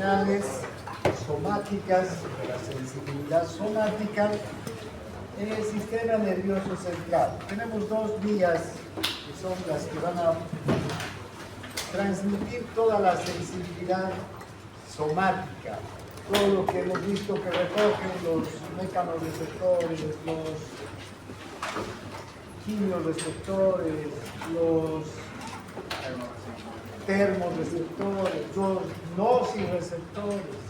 señales somáticas, de la sensibilidad somática en el sistema nervioso central. Tenemos dos vías que son las que van a transmitir toda la sensibilidad somática, todo lo que hemos visto que recogen los mecanorreceptores, los quimiorreceptores, los termorreceptores, los nociceptores.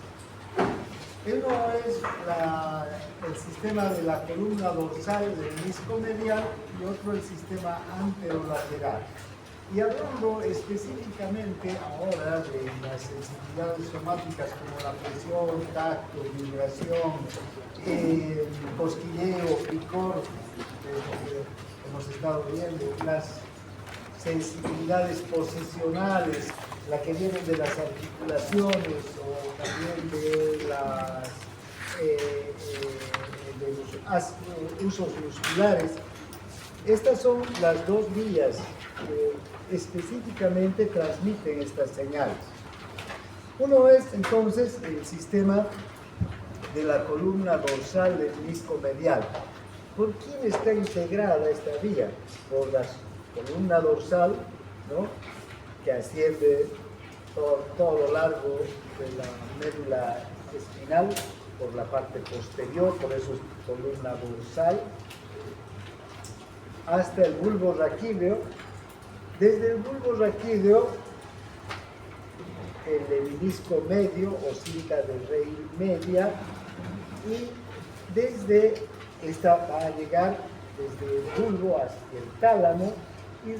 Uno es el sistema de la columna dorsal del menisco medial y otro el sistema anterolateral. Y hablando específicamente ahora de las sensibilidades somáticas como la presión, tacto, vibración, cosquilleo, picor, hemos estado viendo las sensibilidades posicionales, la que vienen de las articulaciones o también de los usos musculares. Estas son las dos vías que específicamente transmiten estas señales. Uno es entonces el sistema de la columna dorsal del menisco medial. ¿Por quién está integrada esta vía? Por la columna dorsal, ¿no?, que asciende por todo lo largo de la médula espinal, por la parte posterior, por eso es columna dorsal, hasta el bulbo raquídeo. Desde el bulbo raquídeo, el menisco medio o cinta de raíz media, y desde esta va a llegar desde el bulbo hacia el tálamo, y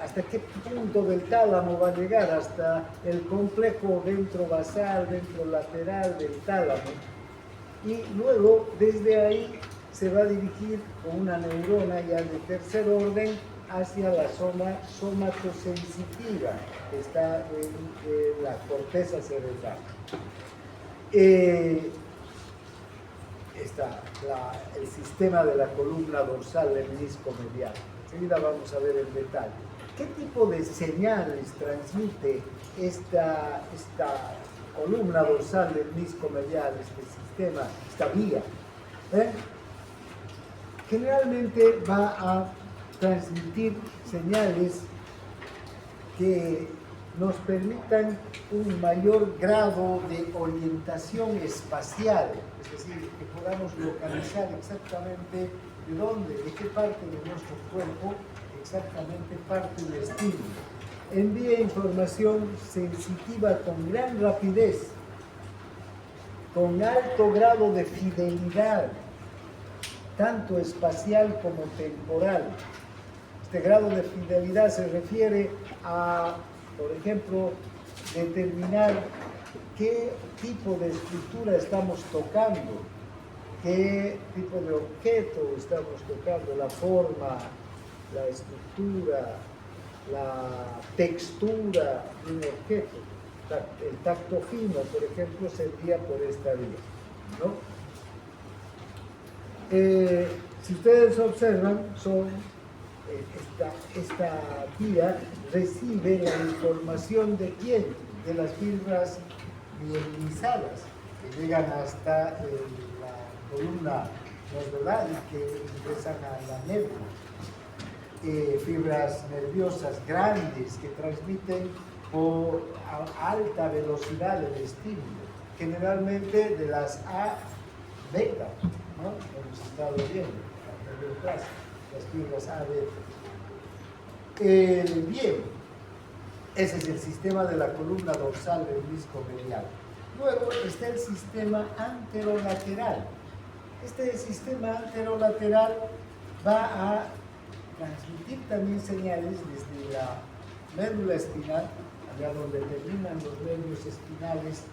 hasta qué punto del tálamo va a llegar, hasta el complejo ventrobasal, ventrolateral del tálamo, y luego desde ahí se va a dirigir con una neurona ya de tercer orden hacia la zona somatosensitiva que está en la corteza cerebral. Está el sistema de la columna dorsal del menisco medial. Enseguida vamos a ver el detalle. ¿Qué tipo de señales transmite esta columna dorsal del menisco medial, este sistema, esta vía? Generalmente va a transmitir señales que nos permitan un mayor grado de orientación espacial, es decir, que podamos localizar exactamente de dónde, de qué parte de nuestro cuerpo exactamente parte el estímulo. Envía información sensitiva con gran rapidez, con alto grado de fidelidad, tanto espacial como temporal. Este grado de fidelidad se refiere a, por ejemplo, determinar qué tipo de estructura estamos tocando, qué tipo de objeto estamos tocando, la forma, la estructura, la textura de un objeto. El tacto fino, por ejemplo, se envía por esta vía, ¿no? Si ustedes observan, esta vía recibe la información de quién, de las fibras mielinizadas que llegan hasta la columna nodular y que ingresan a la médula. Fibras nerviosas grandes que transmiten por alta velocidad el estímulo, generalmente de las A beta, ¿no? Hemos estado viendo las fibras A beta. Bien, ese es el sistema de la columna dorsal del menisco medial. Luego está el sistema anterolateral. Este sistema anterolateral va a transmitir también señales desde la médula espinal, allá donde terminan los nervios espinales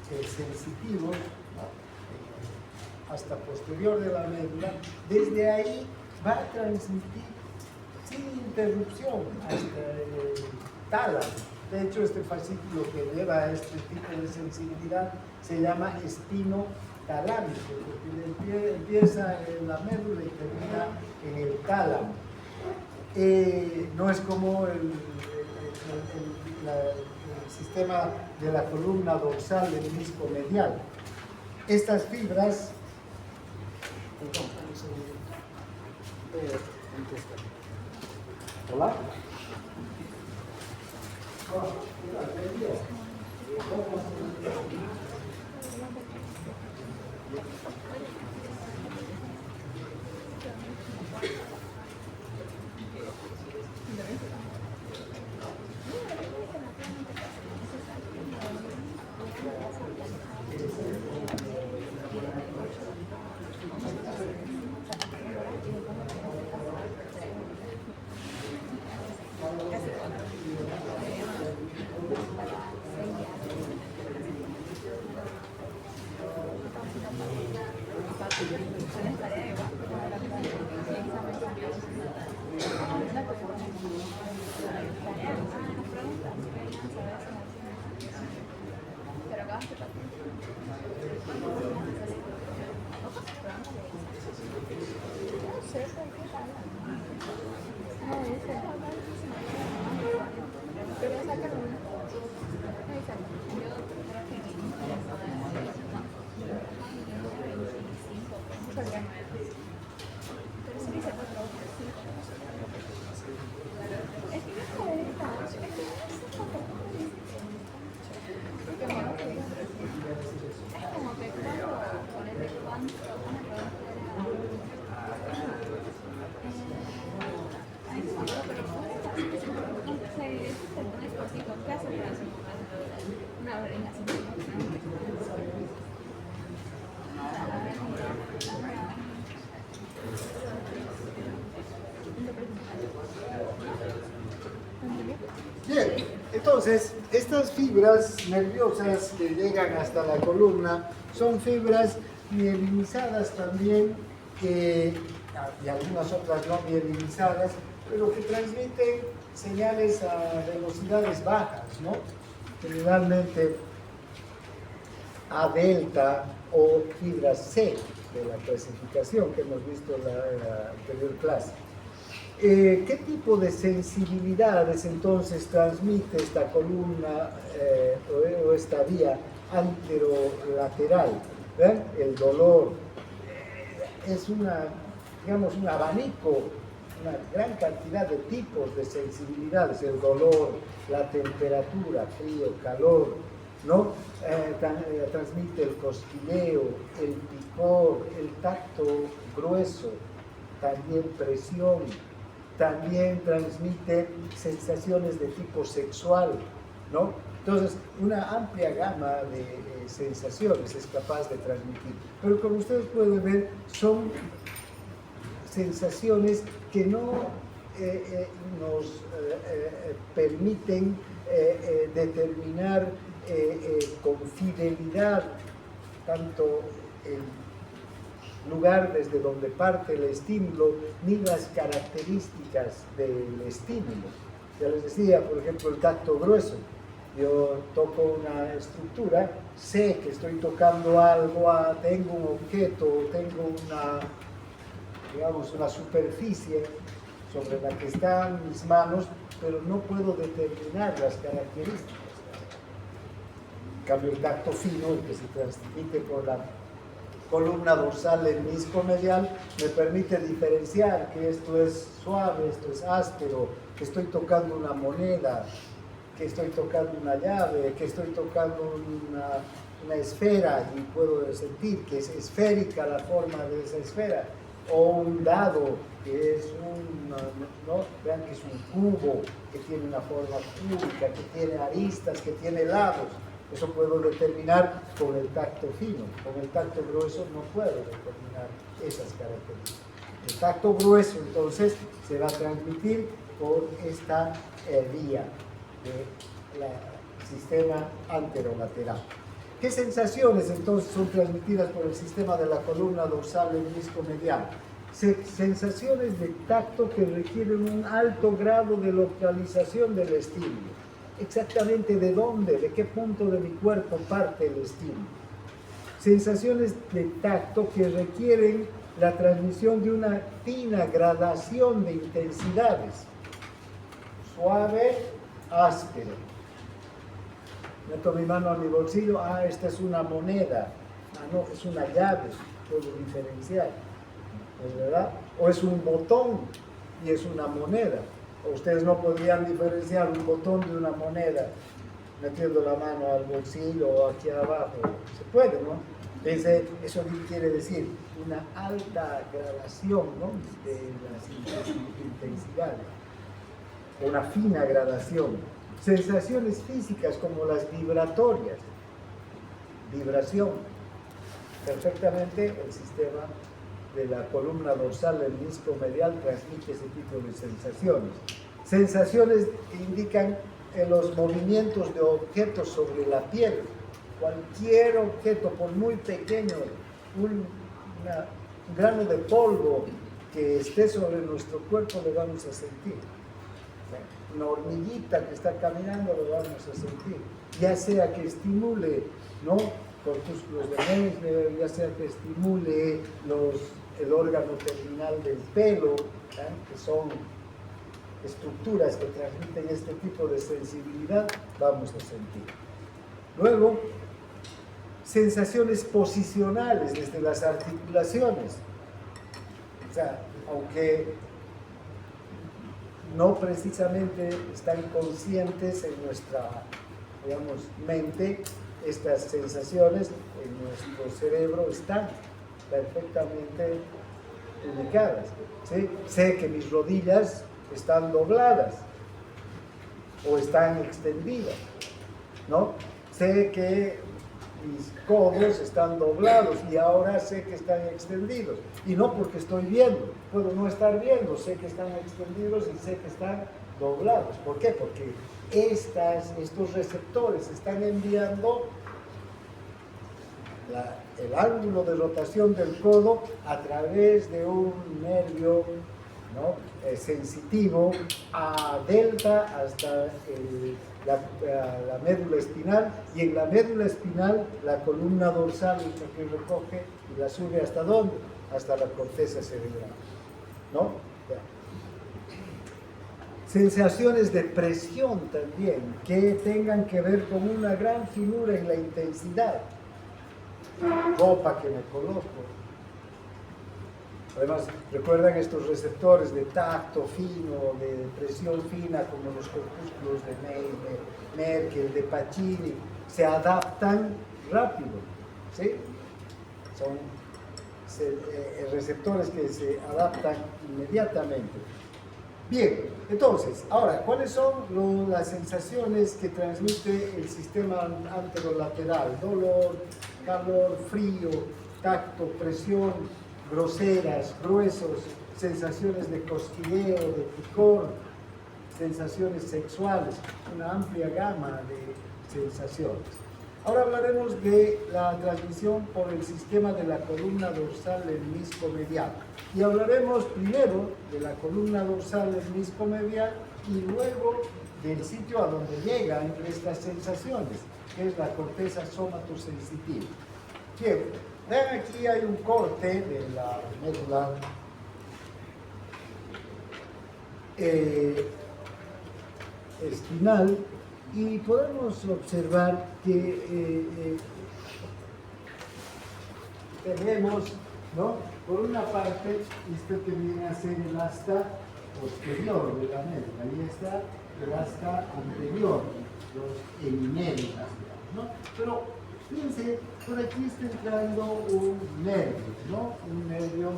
sensitivos, ¿no?, hasta posterior de la médula. Desde ahí va a transmitir sin interrupción hasta el tálamo. De hecho, este fascículo que lleva a este tipo de sensibilidad se llama espino talámico, porque empieza en la médula y termina en el tálamo. No es como el sistema de la columna dorsal del disco medial. Estas fibras, hola. Bien, entonces estas fibras nerviosas que llegan hasta la columna son fibras mielinizadas también, y algunas otras no mielinizadas, pero que transmiten señales a velocidades bajas, ¿no? Generalmente A delta o fibra C de la clasificación que hemos visto en la anterior clase. ¿Qué tipo de sensibilidades entonces transmite esta columna o esta vía anterolateral? ¿Ven? El dolor es digamos, un abanico, una gran cantidad de tipos de sensibilidades, el dolor, la temperatura, frío, calor, ¿no? Transmite el cosquilleo, el picor, el tacto grueso, también presión, también transmite sensaciones de tipo sexual, ¿no? Entonces, una amplia gama de sensaciones es capaz de transmitir. Pero como ustedes pueden ver, son sensaciones que no nos permiten determinar con fidelidad tanto el lugar desde donde parte el estímulo ni las características del estímulo. Ya les decía, por ejemplo, el tacto grueso. Yo toco una estructura, sé que estoy tocando algo, tengo un objeto, tengo digamos, una superficie sobre la que están mis manos, pero no puedo determinar las características. En cambio, el tacto fino, el que se transmite por la columna dorsal del disco medial, me permite diferenciar que esto es suave, esto es áspero, que estoy tocando una moneda, que estoy tocando una llave, que estoy tocando una esfera y puedo sentir que es esférica la forma de esa esfera, o un dado que es ¿no? Vean que es un cubo, que tiene una forma cúbica, que tiene aristas, que tiene lados. Eso puedo determinar con el tacto fino. Con el tacto grueso no puedo determinar esas características. El tacto grueso entonces se va a transmitir por esta vía del sistema anterolateral. ¿Qué sensaciones entonces son transmitidas por el sistema de la columna dorsal del disco medial? Sensaciones de tacto que requieren un alto grado de localización del estímulo. Exactamente de dónde, de qué punto de mi cuerpo parte el estímulo. Sensaciones de tacto que requieren la transmisión de una fina gradación de intensidades. Suave, áspero. Meto mi mano a mi bolsillo, esta es una moneda, no, es una llave, puedo diferenciar, ¿es verdad? O es un botón y es una moneda. O ustedes no podrían diferenciar un botón de una moneda metiendo la mano al bolsillo o aquí abajo. Se puede, ¿no? Entonces, eso quiere decir una alta gradación, ¿no?, de las intensidades, una fina gradación. Sensaciones físicas como las vibratorias, vibración. Perfectamente el sistema de la columna dorsal del disco medial transmite ese tipo de sensaciones. Sensaciones que indican los movimientos de objetos sobre la piel. Cualquier objeto, por muy pequeño, un grano de polvo que esté sobre nuestro cuerpo, lo vamos a sentir. Una hormiguita que está caminando, lo vamos a sentir. Ya sea que estimule, ¿no?, corpúsculos de Meissner, ya sea que estimule el órgano terminal del pelo, que son estructuras que transmiten este tipo de sensibilidad, vamos a sentir. Luego, sensaciones posicionales desde las articulaciones. O sea, aunque no precisamente están conscientes en nuestra, digamos, mente, estas sensaciones en nuestro cerebro están perfectamente ubicadas, ¿sí? Sé que mis rodillas están dobladas o están extendidas, ¿no? Sé que mis codos están doblados y ahora sé que están extendidos. Y no porque estoy viendo, puedo no estar viendo, sé que están extendidos y sé que están doblados. ¿Por qué? Porque estos receptores están enviando el ángulo de rotación del codo a través de un nervio, ¿no?, sensitivo a delta hasta la médula espinal, y en la médula espinal la columna dorsal que recoge y la sube ¿hasta dónde? Hasta la corteza cerebral, ¿no? Ya. Sensaciones de presión también que tengan que ver con una gran finura en la intensidad. Ropa que me coloco. Además, recuerdan estos receptores de tacto fino, de presión fina, como los corpúsculos de Merkel, de Pacini, se adaptan rápido, ¿sí? Son receptores que se adaptan inmediatamente. Bien, entonces, ahora, ¿cuáles son las sensaciones que transmite el sistema anterolateral? Dolor, calor, frío, tacto, presión, groseras, gruesos, sensaciones de cosquilleo, de picor, sensaciones sexuales, una amplia gama de sensaciones. Ahora hablaremos de la transmisión por el sistema de la columna dorsal del menisco medial. Y hablaremos primero de la columna dorsal del menisco medial y luego del sitio a donde llegan estas sensaciones, que es la corteza somatosensitiva. Bien, vean, aquí hay un corte de la médula espinal y podemos observar que tenemos, ¿no?, por una parte, esto que viene a ser el asta posterior de la médula, y está el asta anterior, los hemimédulas, ¿no? Pero fíjense, por aquí está entrando un nervio, ¿no?, un nervio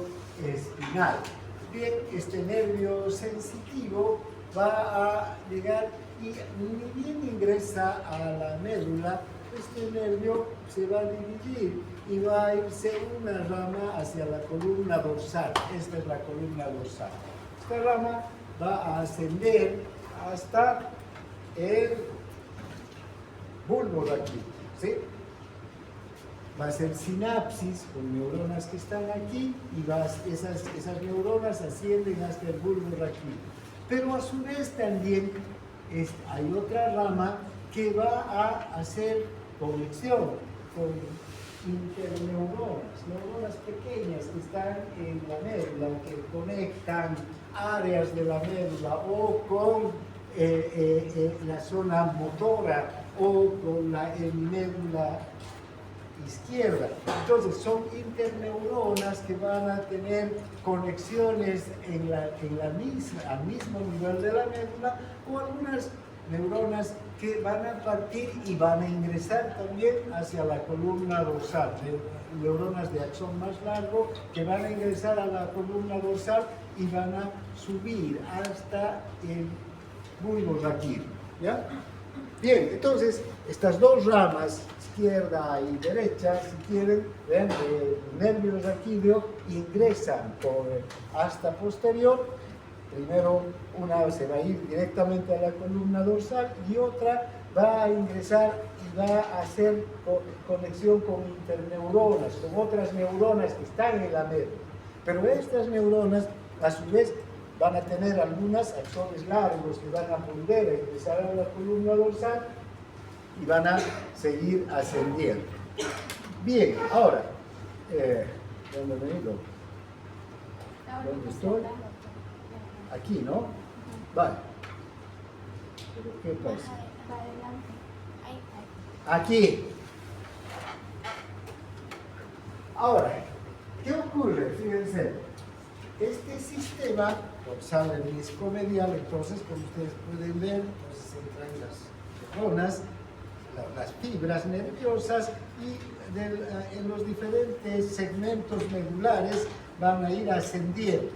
espinal. Bien, este nervio sensitivo va a llegar y ni bien ingresa a la médula, este nervio se va a dividir y va a irse una rama hacia la columna dorsal. Esta es la columna dorsal. Esta rama va a ascender hasta el bulbo raquídeo, ¿sí? Va a ser sinapsis con neuronas que están aquí y esas neuronas ascienden hasta el bulbo raquídeo. Pero a su vez también hay otra rama que va a hacer conexión con interneuronas, neuronas pequeñas que están en la médula, que conectan áreas de la médula o con la zona motora o con la médula izquierda. Entonces son interneuronas que van a tener conexiones al mismo nivel de la médula, o algunas neuronas que van a partir y van a ingresar también hacia la columna dorsal, neuronas de axón más largo que van a ingresar a la columna dorsal y van a subir hasta el bulbo raquídeo, ¿ya? Bien, entonces estas dos ramas, izquierda y derecha, si quieren, vean, el nervio raquídeo ingresan por el asta posterior. Primero una se va a ir directamente a la columna dorsal y otra va a ingresar y va a hacer conexión con interneuronas, con otras neuronas que están en la médula. Pero estas neuronas, a su vez, van a tener algunas axones largos que van a volver a ingresar a la columna dorsal y van a seguir ascendiendo. Bien, ahora, ¿dónde he venido? ¿Dónde estoy? Aquí, ¿no? Vale. ¿Qué pasa? Aquí. Ahora, ¿qué ocurre? Fíjense, este sistema dorsal hemiscomedial, entonces, como ustedes pueden ver, entonces entran las neuronas, las fibras nerviosas y en los diferentes segmentos medulares van a ir ascendiendo.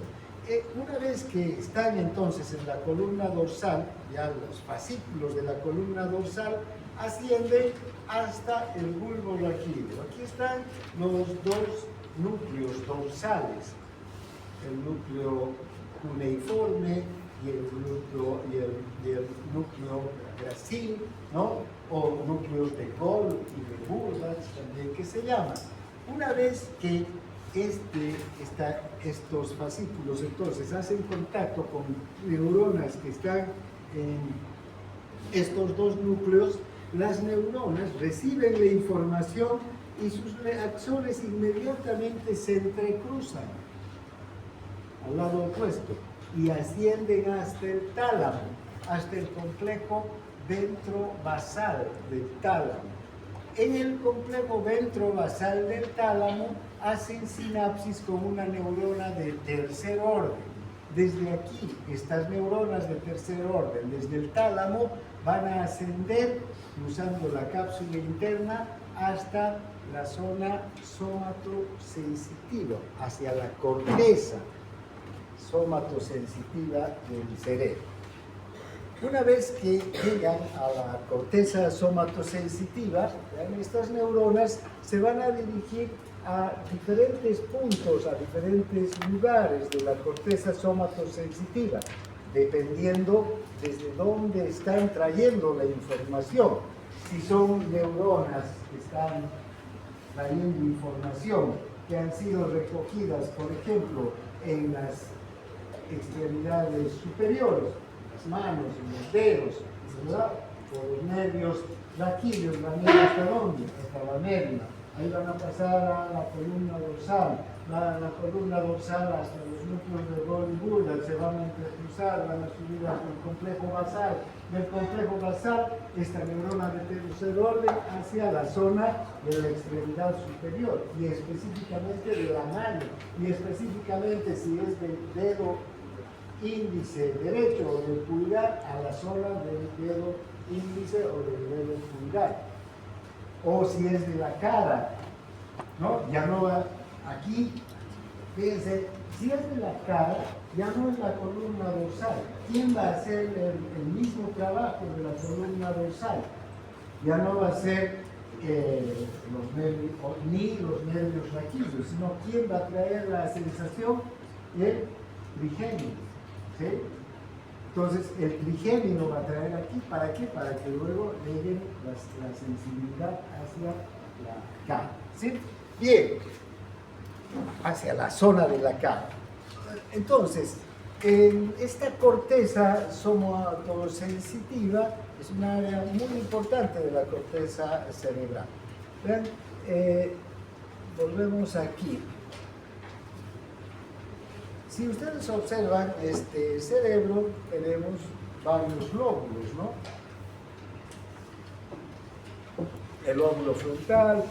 Una vez que están entonces en la columna dorsal, ya los fascículos de la columna dorsal ascienden hasta el bulbo raquídeo. Aquí están los dos núcleos dorsales, el núcleo cuneiforme y el núcleo gracil, ¿no? O núcleos de Gold y de Burdas también que se llaman. Una vez que estos fascículos entonces hacen contacto con neuronas que están en estos dos núcleos, las neuronas reciben la información y sus axones inmediatamente se entrecruzan al lado opuesto y ascienden hasta el tálamo, hasta el complejo ventrovasal del tálamo. En el complejo ventrovasal del tálamo hacen sinapsis con una neurona de tercer orden. Desde aquí, estas neuronas de tercer orden, desde el tálamo, van a ascender cruzando la cápsula interna hasta la zona somatosensitiva, hacia la corteza somatosensitiva del cerebro. Una vez que llegan a la corteza somatosensitiva, estas neuronas se van a dirigir a diferentes puntos, a diferentes lugares de la corteza somatosensitiva, dependiendo desde dónde están trayendo la información. Si son neuronas que están trayendo información que han sido recogidas, por ejemplo, en las extremidades superiores, las manos, en los dedos, ¿verdad? Por los nervios raquídeos, van a ir hasta dónde, hasta la médula. Ahí van a pasar a la columna dorsal, la columna dorsal hasta los núcleos de Gold y Burdas, se van a entrecruzar, van a subir hasta el complejo basal. Del complejo basal, esta neurona de tercer orden hacia la zona de la extremidad superior, y específicamente de la mano, y específicamente si es del dedo índice derecho o del pulgar a la zona del dedo índice o del dedo pulgar. O si es de la cara, ¿no? Ya no va aquí, fíjense, si es de la cara, ya no es la columna dorsal. ¿Quién va a hacer el mismo trabajo de la columna dorsal? Ya no va a ser los nervios, ni los nervios raquídeos, sino quién va a traer la sensación, el trigémino, ¿sí? Entonces, el trigémino va a traer aquí, ¿para qué? Para que luego llegue la sensibilidad hacia la cara, ¿sí? Bien, hacia la zona de la cara. Entonces, esta corteza somatosensitiva es una área muy importante de la corteza cerebral. ¿Vean? Volvemos aquí. Si ustedes observan este cerebro, tenemos varios lóbulos, ¿no? el lóbulo frontal,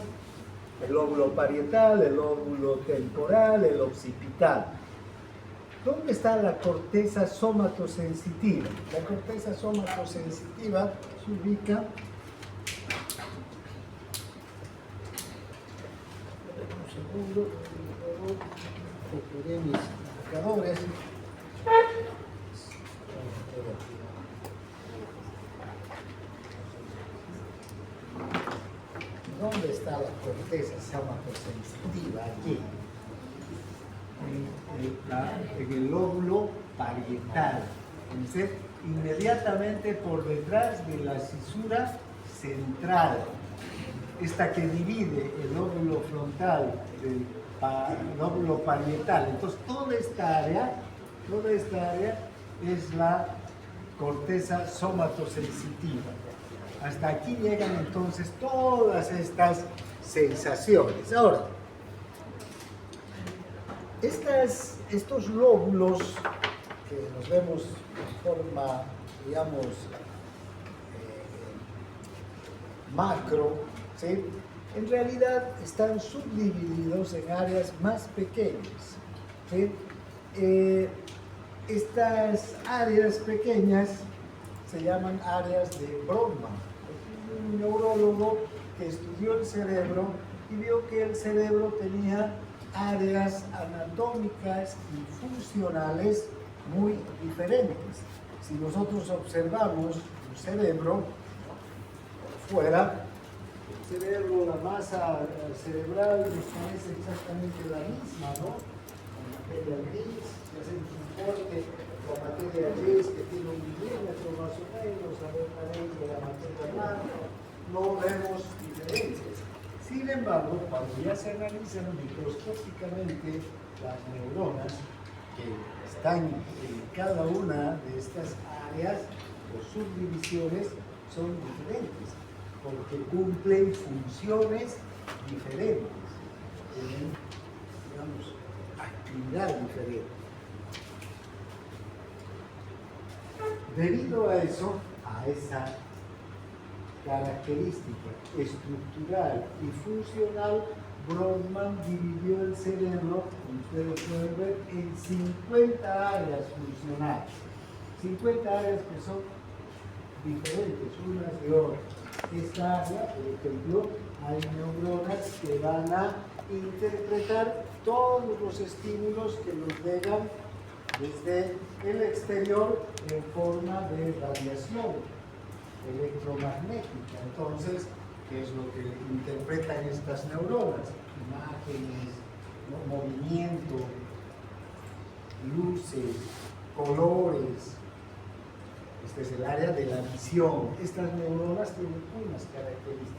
el lóbulo parietal, el lóbulo temporal, el occipital. ¿Dónde está la corteza somatosensitiva? La corteza somatosensitiva se ubica un segundo, cogeré mis marcadores. ¿Dónde está la corteza somatosensitiva? Aquí. En el lóbulo parietal. Entonces, inmediatamente por detrás de la cisura central, esta que divide el lóbulo frontal del lóbulo parietal. Entonces, toda esta área es la corteza somatosensitiva. Hasta aquí llegan entonces todas estas sensaciones. Ahora, estos lóbulos que nos vemos en forma, digamos, macro, ¿sí? En realidad están subdivididos en áreas más pequeñas, ¿sí? Estas áreas pequeñas se llaman áreas de Brodmann. Un neurólogo que estudió el cerebro y vio que el cerebro tenía áreas anatómicas y funcionales muy diferentes. Si nosotros observamos un cerebro fuera, el cerebro, la masa cerebral nos parece exactamente la misma, ¿no? La materia gris, si hacemos un corte con materia gris que tiene 1 milímetro más o menos, a ver también de la materia blanca, no vemos diferencias. Sin embargo, cuando ya se analizan microscópicamente las neuronas que están en cada una de estas áreas o subdivisiones son diferentes, porque cumplen funciones diferentes, tienen, digamos, actividad diferente. Debido a eso, a esa característica estructural y funcional, Brodmann dividió el cerebro, como ustedes pueden ver, en 50 áreas funcionales. 50 áreas que son diferentes unas de otras. Esta área, por ejemplo, hay neuronas que van a interpretar todos los estímulos que nos llegan desde el exterior en forma de radiación electromagnética. Entonces, ¿qué es lo que interpretan estas neuronas? Imágenes, ¿no? Movimiento, luces, colores. Este es el área de la visión. Estas neuronas tienen unas características.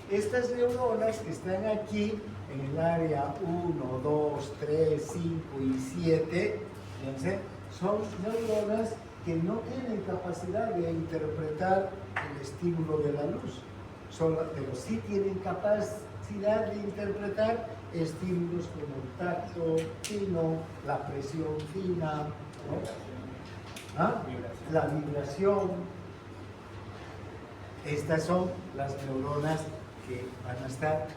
Estas neuronas que están aquí en el área 1, 2, 3, 5 y 7, fíjense, son neuronas que no tienen capacidad de interpretar el estímulo de la luz, pero sí tienen capacidad de interpretar estímulos como el tacto fino, la presión fina, ¿no? ¿Ah? La vibración. Estas son las neuronas que van a estar,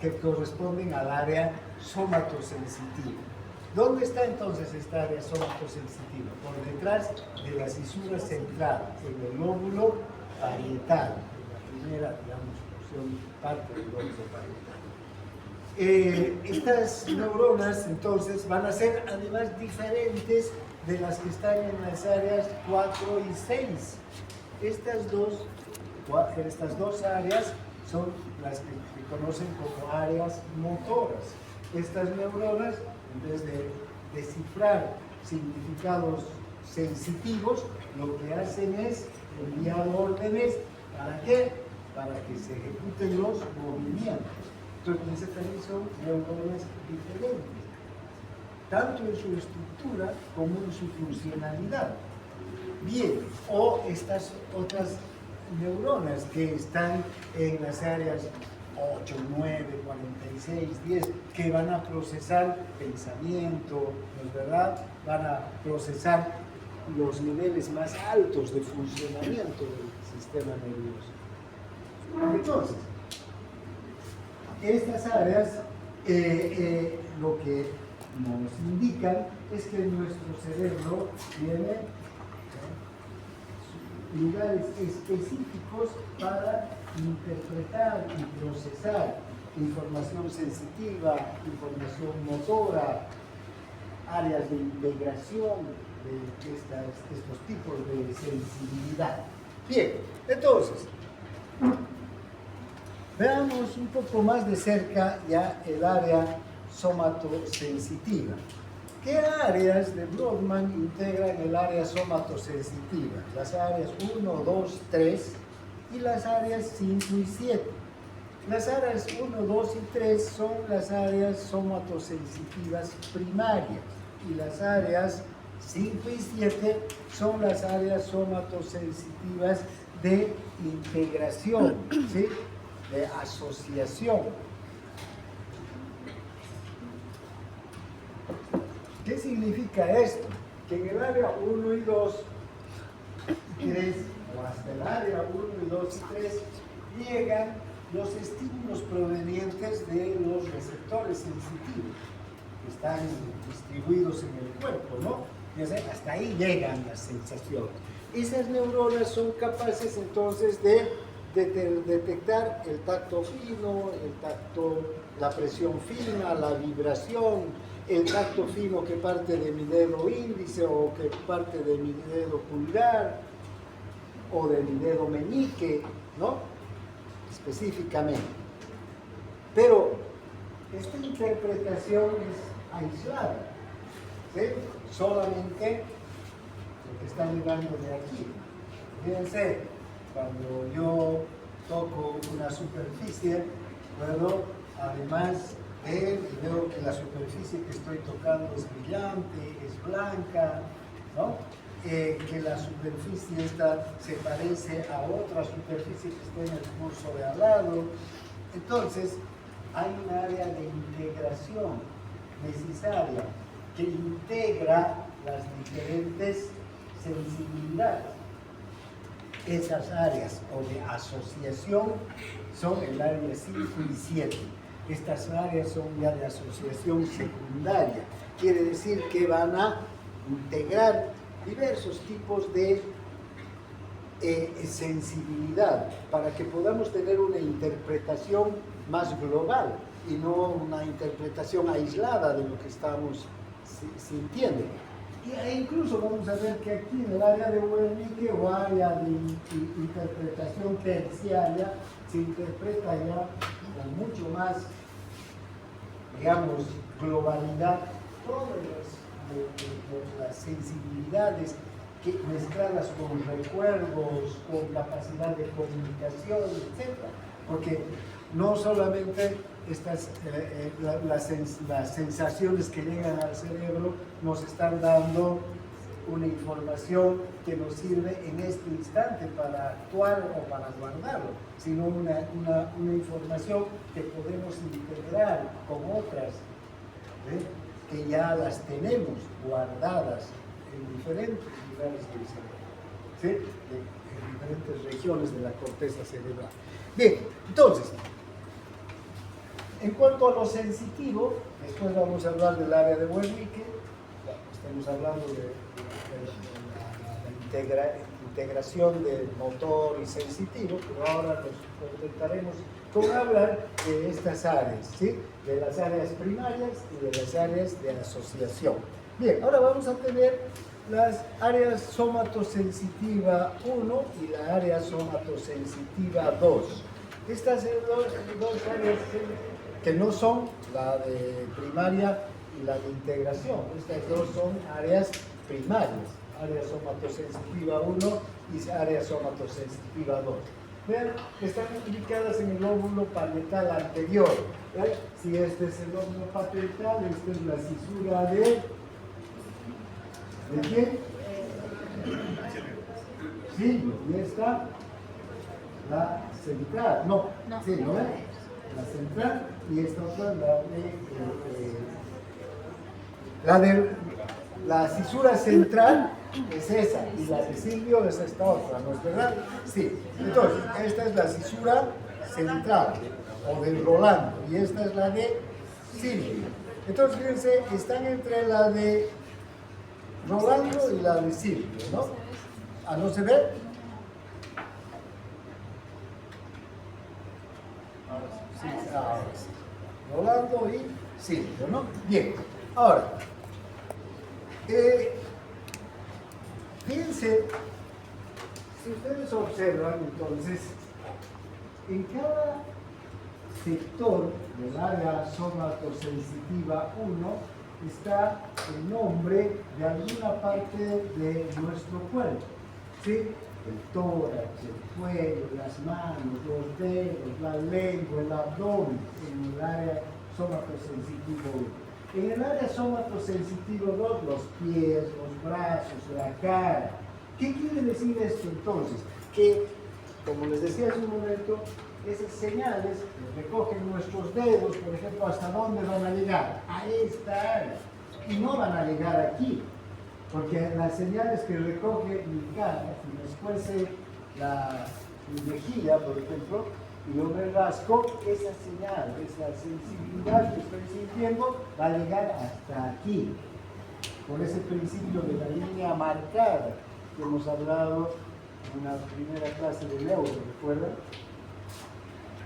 que corresponden al área somatosensitiva. ¿Dónde está entonces esta área somatosensitiva? Por detrás de la cisura central, en el lóbulo parietal, en la primera, digamos, porción, parte del lóbulo parietal. Estas neuronas entonces van a ser además diferentes de las que están en las áreas 4 y 6. Estas dos áreas son las que se conocen como áreas motoras. Estas neuronas, en vez de descifrar significados sensitivos, lo que hacen es enviar órdenes. ¿Para qué? Para que se ejecuten los movimientos. Entonces, también son neuronas diferentes, tanto en su estructura como en su funcionalidad. Bien, o estas otras neuronas que están en las áreas 8, 9, 46, 10, que van a procesar pensamiento, ¿no es verdad? Van a procesar los niveles más altos de funcionamiento del sistema nervioso. Entonces, estas áreas lo que nos indican es que nuestro cerebro tiene lugares específicos para interpretar y procesar información sensitiva, información motora, áreas de integración de estos tipos de sensibilidad. Bien, entonces, veamos un poco más de cerca ya el área somatosensitiva. ¿Qué áreas de Brodmann integran el área somatosensitiva? Las áreas 1, 2, 3 y las áreas 5 y 7. Las áreas 1, 2 y 3 son las áreas somatosensitivas primarias y las áreas 5 y 7 son las áreas somatosensitivas de integración, ¿sí? De asociación. ¿Qué significa esto? Que en el área 1 y 2 y 3, o hasta el área 1 y 2 y 3, llegan los estímulos provenientes de los receptores sensitivos que están distribuidos en el cuerpo, ¿no? Hasta ahí llegan las sensaciones. Esas neuronas son capaces entonces de detectar el tacto fino, la presión fina, la vibración, el tacto fino que parte de mi dedo índice o que parte de mi dedo pulgar o de mi dedo meñique, ¿no? Específicamente. Pero esta interpretación es aislada, ¿sí? Solamente lo que está llegando de aquí. Fíjense, cuando yo toco una superficie, puedo, además ver y veo que la superficie que estoy tocando es brillante, es blanca, ¿no? Que la superficie esta se parece a otra superficie que está en el curso de al lado. Entonces, hay un área de integración necesaria que integra las diferentes sensibilidades. Esas áreas o de asociación son el área 5 y 7. Estas áreas son ya de asociación secundaria. Quiere decir que van a integrar diversos tipos de sensibilidad para que podamos tener una interpretación más global y no una interpretación aislada de lo que estamos sintiendo. E incluso vamos a ver que aquí en el área de Wernicke o área de interpretación terciaria se interpreta ya con mucho más, digamos, globalidad todas las sensibilidades que mezcladas con recuerdos, con capacidad de comunicación, etc. Porque no solamente las sensaciones que llegan al cerebro nos están dando una información que nos sirve en este instante para actuar o para guardarlo, sino una información que podemos integrar con otras, que ya las tenemos guardadas en diferentes lugares del cerebro, ¿sí? En diferentes regiones de la corteza cerebral. Bien, entonces, en cuanto a lo sensitivo, después vamos a hablar del área de Wernicke, estamos hablando de la integración del motor y sensitivo, pero ahora nos contentaremos con hablar de estas áreas, ¿sí? De las áreas primarias y de las áreas de asociación. Bien, ahora vamos a tener las áreas somatosensitiva 1 y la área somatosensitiva 2. Estas dos áreas que no son la de primaria y la de integración. Estas dos son áreas primarias, área somatosensitiva 1 y área somatosensitiva 2. Vean, están ubicadas en el lóbulo parietal anterior. ¿Vean? Si este es el lóbulo parietal, esta es la cisura de quién? Sí, y esta la central. No, sí, ¿no ven? La central y esta otra la cisura central es esa, y la de Silvio es esta otra, ¿no es verdad? Sí. Entonces, esta es la cisura central, o de Rolando, y esta es la de Silvio. Entonces, fíjense, están entre la de Rolando y la de Silvio, ¿no? ¿Ah, no se ve? Ahora sí. Rolando y Silvio, ¿no? Bien, ahora, fíjense, si ustedes observan entonces, en cada sector del área somatosensitiva 1 está el nombre de alguna parte de nuestro cuerpo, ¿sí? El tórax, el cuello, las manos, los dedos, la lengua, el abdomen en el área somatosensitivo 1. En el área somatosensitivo 2, los pies, los brazos, la cara. ¿Qué quiere decir esto entonces? Que, como les decía hace un momento, esas señales que recogen nuestros dedos, por ejemplo, ¿hasta dónde van a llegar? A esta área. Y no van a llegar aquí. Porque las señales que recoge mi cara, si me escuece mi mejilla, por ejemplo, y yo me rasco, esa señal, esa sensibilidad que estoy sintiendo, va a llegar hasta aquí. Por ese principio de la línea marcada que hemos hablado en la primera clase de neuro, ¿recuerdan?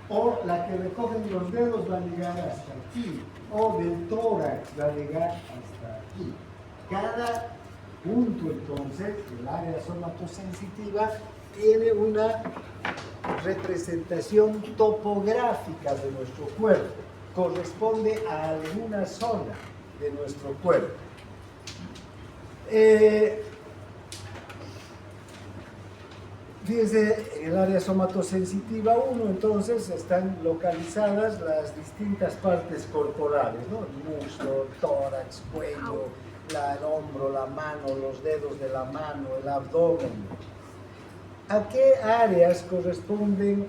O la que recogen los dedos va a llegar hasta aquí, o del tórax va a llegar hasta aquí. Cada punto entonces del área somatosensitiva tiene una representación topográfica de nuestro cuerpo, corresponde a alguna zona de nuestro cuerpo. Fíjense, en el área somatosensitiva 1 entonces están localizadas las distintas partes corporales, ¿no? El muslo, tórax, cuello, el hombro, la mano, los dedos de la mano, el abdomen. ¿A qué áreas corresponden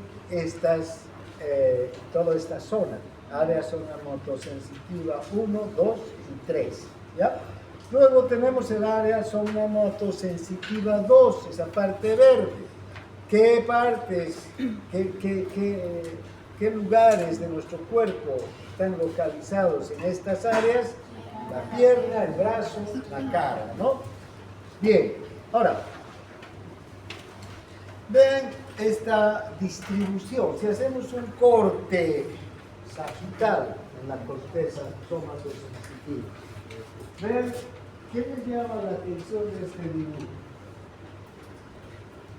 toda esta zona? Área somatosensitiva 1, 2 y 3, ¿ya? Luego tenemos el área somatosensitiva 2, esa parte verde. ¿Qué partes, qué lugares de nuestro cuerpo están localizados en estas áreas? La pierna, el brazo, la cara, ¿no? Bien, ahora, vean esta distribución. Si hacemos un corte sagital en la corteza somatosensitiva, vean, ¿qué les llama la atención de este dibujo?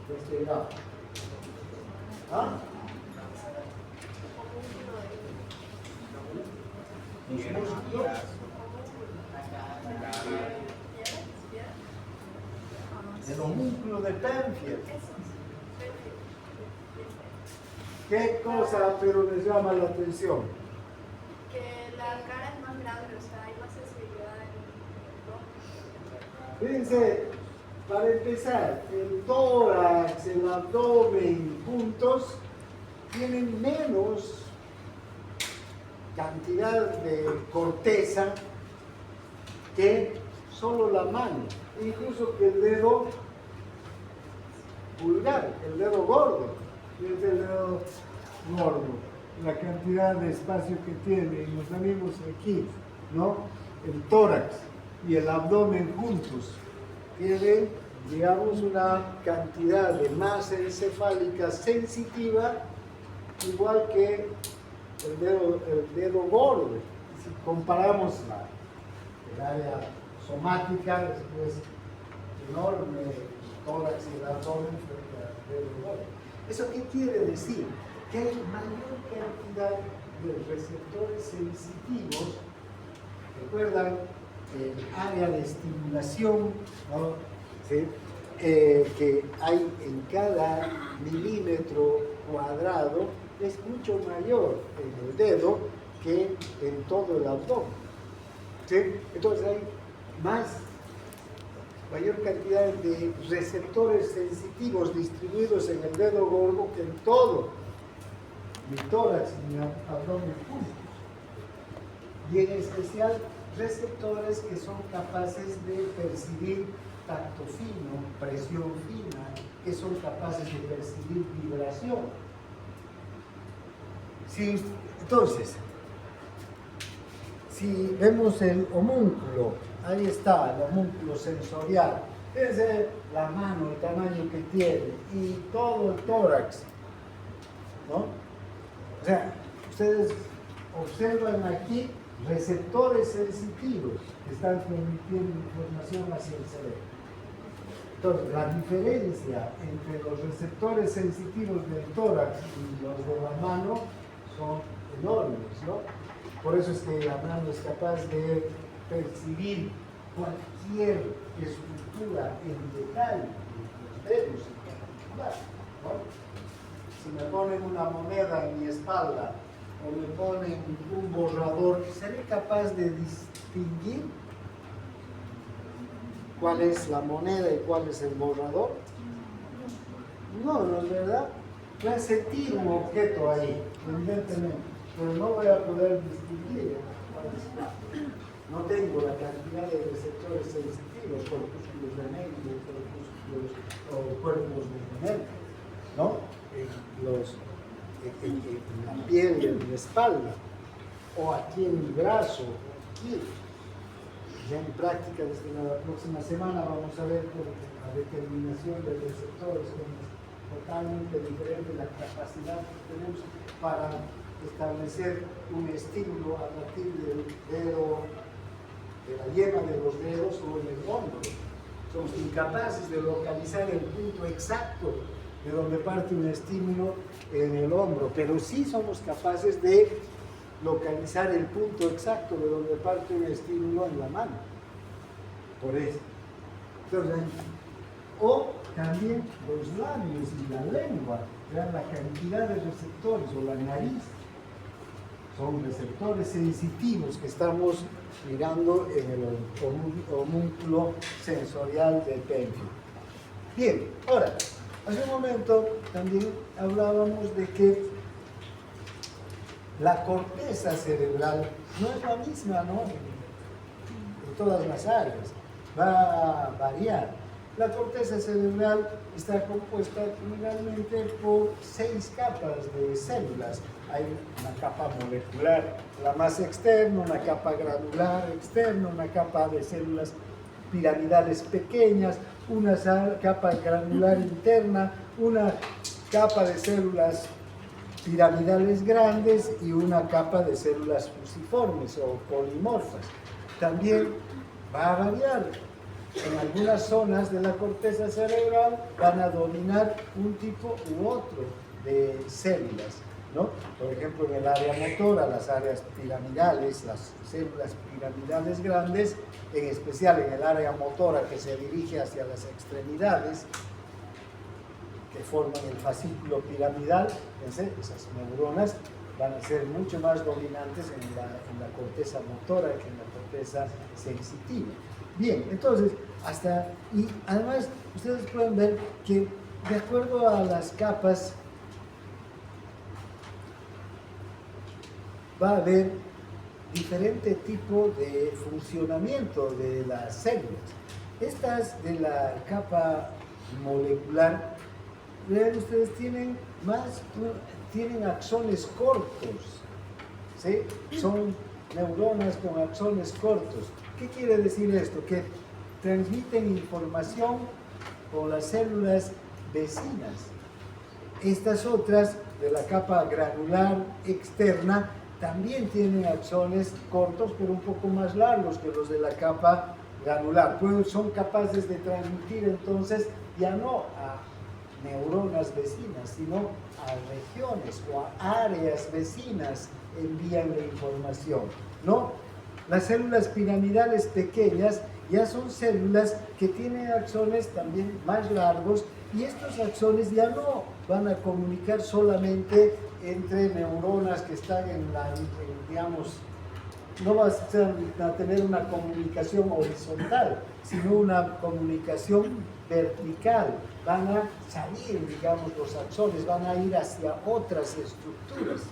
De este grafo. ¿Ah? Los músculos. El homúnculo de Penfield. ¿Qué cosa pero les llama la atención? Que la cara es más grande, o sea, hay más sensibilidad en el Fíjense, para empezar, el tórax, el abdomen juntos tienen menos cantidad de corteza que solo la mano, incluso que el dedo pulgar, el dedo gordo. Fíjense el dedo gordo, la cantidad de espacio que tiene, y nos venimos aquí, ¿no? El tórax y el abdomen juntos tienen, digamos, una cantidad de masa encefálica sensitiva igual que el dedo gordo. Si comparamos el área somática, es enorme el tórax y el abdomen frente al dedo gordo. ¿Eso qué quiere decir? Que hay mayor cantidad de receptores sensitivos. ¿Recuerdan el área de estimulación, ¿no? ¿Sí? Que hay en cada milímetro cuadrado? Es mucho mayor en el dedo que en todo el abdomen. ¿Sí? Entonces hay mayor cantidad de receptores sensitivos distribuidos en el dedo gordo que en todo mi tórax y mi abdomen juntos. Y en especial receptores que son capaces de percibir tacto fino, presión fina, que son capaces de percibir vibración. Entonces, si vemos el homúnculo, ahí está el homúnculo sensorial, es la mano, el tamaño que tiene y todo el tórax, ¿no? O sea, ustedes observan aquí receptores sensitivos que están transmitiendo información hacia el cerebro. Entonces, la diferencia entre los receptores sensitivos del tórax y los de la mano son enormes, ¿no? Por eso es que la mano es capaz de percibir cualquier estructura en detalle, los dedos en particular, ¿no? Si me ponen una moneda en mi espalda o me ponen un borrador, ¿seré capaz de distinguir cuál es la moneda y cuál es el borrador? No, ¿no es verdad? Voy a sentir un objeto ahí, evidentemente, pero no voy a poder distinguir cuál es cuál. No tengo la cantidad de receptores sensitivos, corpúsculos de nervios, corpúsculos o cuerpos de nervios, ¿no? En la piel de mi espalda, o aquí en mi brazo, aquí. Ya en práctica, desde la próxima semana vamos a ver la determinación de receptores, que es totalmente diferente la capacidad que tenemos para establecer un estímulo a partir del dedo, de la yema de los dedos o en el hombro. Somos incapaces de localizar el punto exacto de donde parte un estímulo en el hombro, pero sí somos capaces de localizar el punto exacto de donde parte un estímulo en la mano. Por eso. Entonces, o también los labios y la lengua, vean la cantidad de receptores, o la nariz, son receptores sensitivos que estamos mirando en el homúnculo sensorial del pelvis. Bien, ahora, hace un momento también hablábamos de que la corteza cerebral no es la misma, ¿no? En todas las áreas, va a variar. La corteza cerebral está compuesta generalmente por 6 capas de células. Hay una capa molecular, la más externa, una capa granular externa, una capa de células piramidales pequeñas, una capa granular interna, una capa de células piramidales grandes y una capa de células fusiformes o polimorfas. También va a variar. En algunas zonas de la corteza cerebral van a dominar un tipo u otro de células, ¿no? Por ejemplo, en el área motora, las áreas piramidales, las células piramidales grandes, en especial en el área motora que se dirige hacia las extremidades, que forman el fascículo piramidal, esas neuronas van a ser mucho más dominantes en la corteza motora que en la corteza sensitiva. Bien, entonces, y además ustedes pueden ver que de acuerdo a las capas va a haber diferente tipo de funcionamiento de las células. Estas de la capa molecular, vean ustedes, tienen axones cortos, ¿sí? Son neuronas con axones cortos. ¿Qué quiere decir esto? Que transmiten información con las células vecinas. Estas otras de la capa granular externa también tienen axones cortos, pero un poco más largos que los de la capa granular. Pues son capaces de transmitir entonces ya no a neuronas vecinas, sino a regiones o a áreas vecinas envían la información, ¿no? Las células piramidales pequeñas ya son células que tienen axones también más largos, y estos axones ya no van a comunicar solamente entre neuronas que están digamos, no van a tener una comunicación horizontal, sino una comunicación vertical. Van a salir, digamos, los axones, van a ir hacia otras estructuras,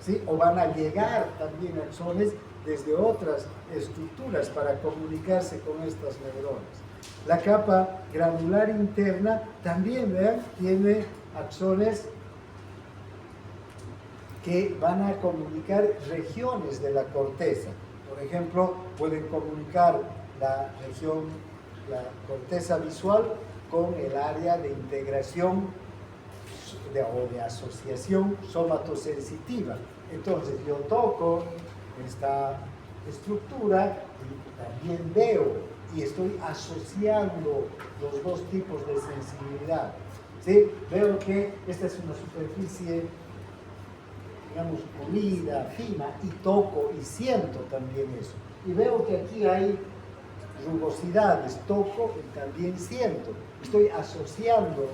¿sí? O van a llegar también axones desde otras estructuras para comunicarse con estas neuronas. La capa granular interna también, vean, tiene axones que van a comunicar regiones de la corteza. Por ejemplo, pueden comunicar la región, la corteza visual con el área de integración o de asociación somatosensitiva. Entonces yo toco esta estructura y también veo y estoy asociando los dos tipos de sensibilidad. ¿Sí? Veo que esta es una superficie, digamos, pulida, fina, y toco y siento también eso. Y veo que aquí hay rugosidades, toco y también siento. Estoy asociando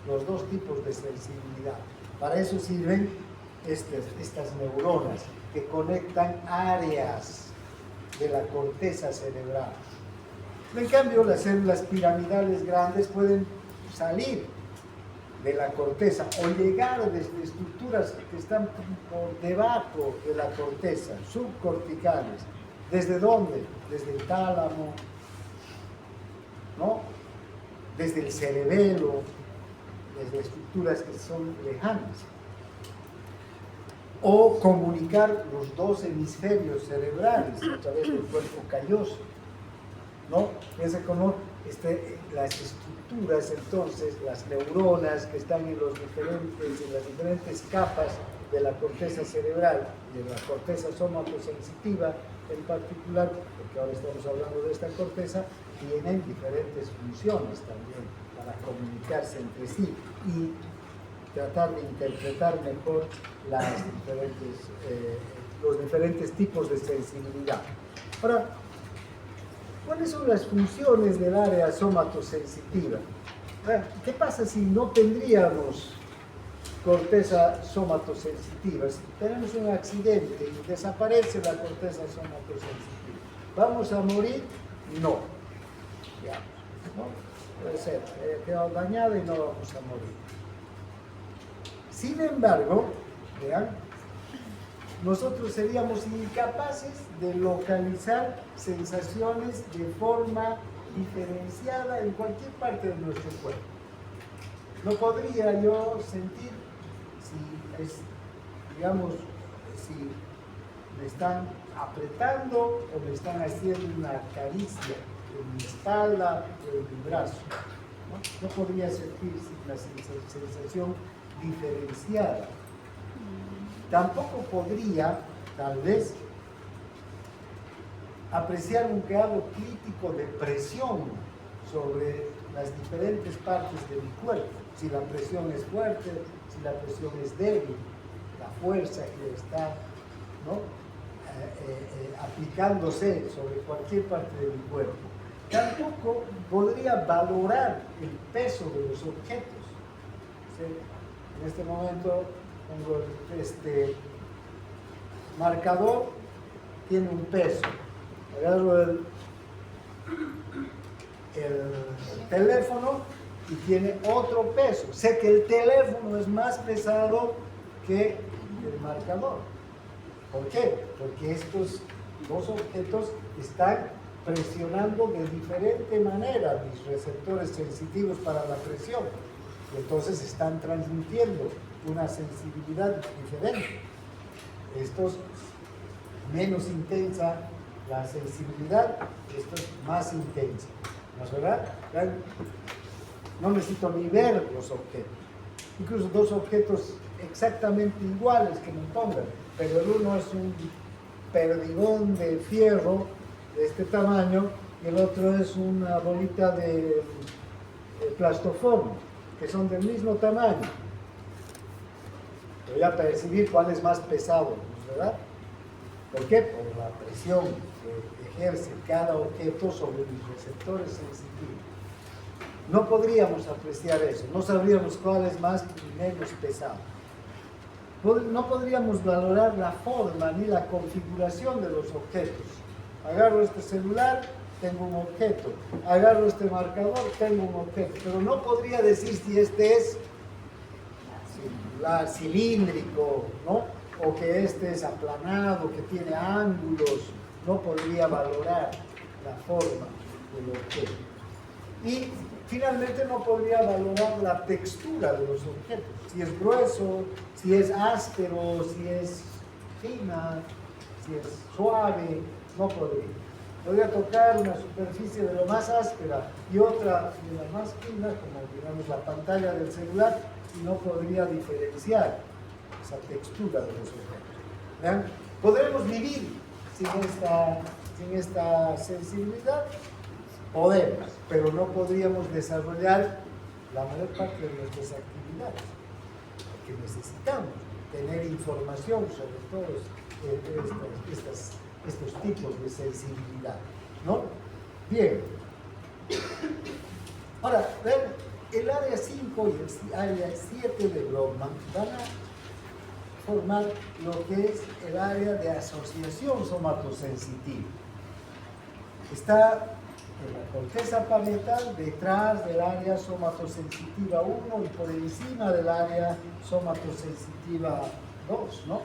los dos tipos de sensibilidad. Para eso sirven estas neuronas que conectan áreas de la corteza cerebral. En cambio, las células piramidales grandes pueden salir de la corteza o llegar desde estructuras que están por debajo de la corteza, subcorticales. ¿Desde dónde? Desde el tálamo, ¿no? Desde el cerebelo, desde estructuras que son lejanas. O comunicar los dos hemisferios cerebrales a través del cuerpo calloso, ¿no? Piensa como las estructuras, entonces, las neuronas que están en las diferentes capas de la corteza cerebral y de la corteza somatosensitiva en particular, porque ahora estamos hablando de esta corteza, tienen diferentes funciones también para comunicarse entre sí y tratar de interpretar mejor los diferentes tipos de sensibilidad. Ahora, ¿cuáles son las funciones del área somatosensitiva? ¿Qué pasa si no tendríamos corteza somatosensitiva? Si tenemos un accidente y desaparece la corteza somatosensitiva, ¿vamos a morir? No. Ya, ¿no? Puede ser, quedado dañada y no vamos a morir. Sin embargo, vean, nosotros seríamos incapaces de localizar sensaciones de forma diferenciada en cualquier parte de nuestro cuerpo. No podría yo sentir si me están apretando o me están haciendo una caricia en mi espalda o en mi brazo. No podría sentir la sensación diferenciada. Tampoco podría, tal vez, apreciar un grado crítico de presión sobre las diferentes partes de mi cuerpo. Si la presión es fuerte, si la presión es débil, la fuerza que está, ¿no? Aplicándose sobre cualquier parte de mi cuerpo. Tampoco podría valorar el peso de los objetos. ¿Sí? En este momento tengo este marcador, tiene un peso. Agarro el teléfono y tiene otro peso. Sé que el teléfono es más pesado que el marcador. ¿Por qué? Porque estos dos objetos están presionando de diferente manera mis receptores sensitivos para la presión. Y entonces están transmitiendo una sensibilidad diferente. Estos menos intensa la sensibilidad, esto es más intensa. ¿No es verdad? No necesito ni ver los objetos. Incluso dos objetos exactamente iguales que me pongan, pero el uno es un perdigón de fierro de este tamaño y el otro es una bolita de plastoformo, que son del mismo tamaño. Voy a percibir cuál es más pesado, ¿no es verdad? ¿Por qué? Por la presión que ejerce cada objeto sobre mis receptores sensitivos. No podríamos apreciar eso, no sabríamos cuál es más y menos pesado. No podríamos valorar la forma ni la configuración de los objetos. Agarro este celular, tengo un objeto. Agarro este marcador, tengo un objeto. Pero no podría decir si este es cilíndrico, ¿no? O que este es aplanado, que tiene ángulos. No podría valorar la forma del objeto. Y finalmente no podría valorar la textura de los objetos, si es grueso, si es áspero, si es fina, si es suave, no podría. Podría tocar una superficie de lo más áspera y otra de la más fina, como digamos la pantalla del celular, y no podría diferenciar esa textura de los objetos. ¿Vean? ¿Podremos vivir sin esta sensibilidad? Podemos, pero no podríamos desarrollar la mayor parte de nuestras actividades, porque necesitamos tener información sobre todos estos tipos de sensibilidad, ¿no? Bien. Ahora, ven, el área 5 y el área 7 de Brodmann van a formar lo que es el área de asociación somatosensitiva. Está en la corteza parietal detrás del área somatosensitiva 1 y por encima del área somatosensitiva 2, ¿no?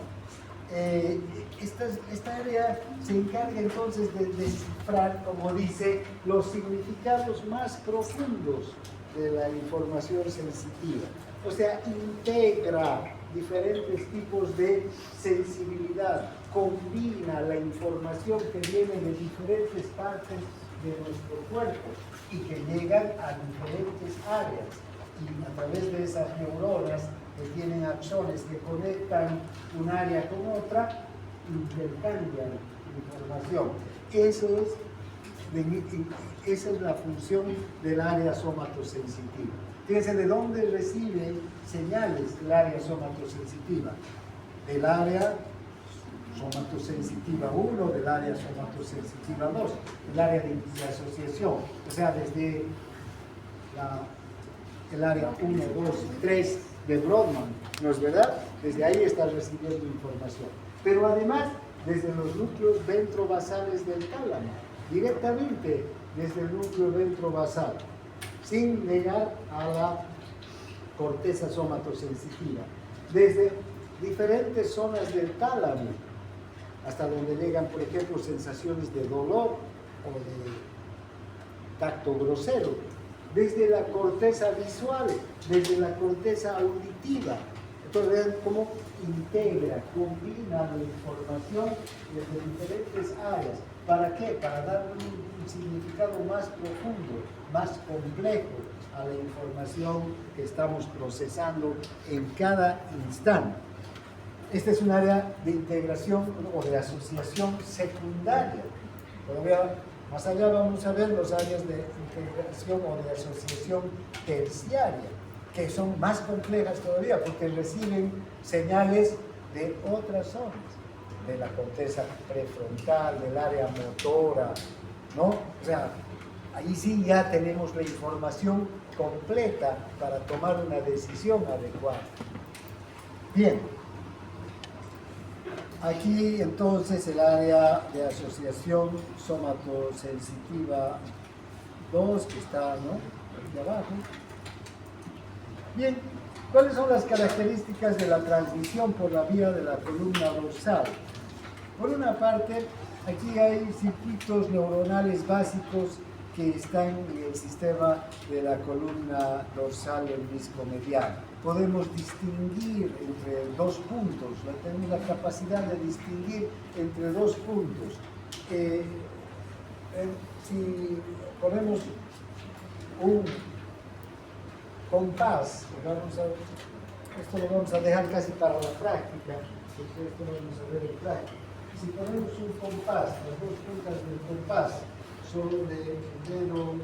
Esta área se encarga entonces de descifrar, como dice, los significados más profundos de la información sensitiva. O sea, integra diferentes tipos de sensibilidad, combina la información que viene de diferentes partes de nuestro cuerpo y que llegan a diferentes áreas y a través de esas neuronas que tienen axones que conectan un área con otra, intercambian información. Esa es la función del área somatosensitiva. Fíjense de dónde recibe señales el área somatosensitiva. Del área somatosensitiva 1, del área somatosensitiva 2, el área de asociación, o sea, desde el área 1, 2 y 3 de Brodmann, ¿no es verdad? Desde ahí está recibiendo información. Pero además, desde los núcleos ventrobasales del tálamo, directamente desde el núcleo ventrovasal, sin llegar a la corteza somatosensitiva, desde diferentes zonas del tálamo, hasta donde llegan, por ejemplo, sensaciones de dolor o de tacto grosero, desde la corteza visual, desde la corteza auditiva. Entonces vean cómo integra, combina la información desde diferentes áreas. ¿Para qué? Para dar un significado más profundo, más complejo a la información que estamos procesando en cada instante. Esta es un área de integración o de asociación secundaria. Todavía más allá vamos a ver los áreas de integración o de asociación terciaria, que son más complejas todavía porque reciben señales de otras zonas, de la corteza prefrontal, del área motora, ¿no? O sea, ahí sí ya tenemos la información completa para tomar una decisión adecuada. Bien. Aquí entonces el área de asociación somatosensitiva 2 que está, ¿no?, aquí abajo. Bien, ¿cuáles son las características de la transmisión por la vía de la columna dorsal? Por una parte, aquí hay circuitos neuronales básicos que están en el sistema de la columna dorsal del disco mediano. Podemos distinguir entre dos puntos, tenemos la capacidad de distinguir entre dos puntos. Si ponemos un compás, esto lo vamos a dejar casi para la práctica, porque esto lo vamos a ver en práctica. Si ponemos un compás, las dos puntas del compás son del dedo,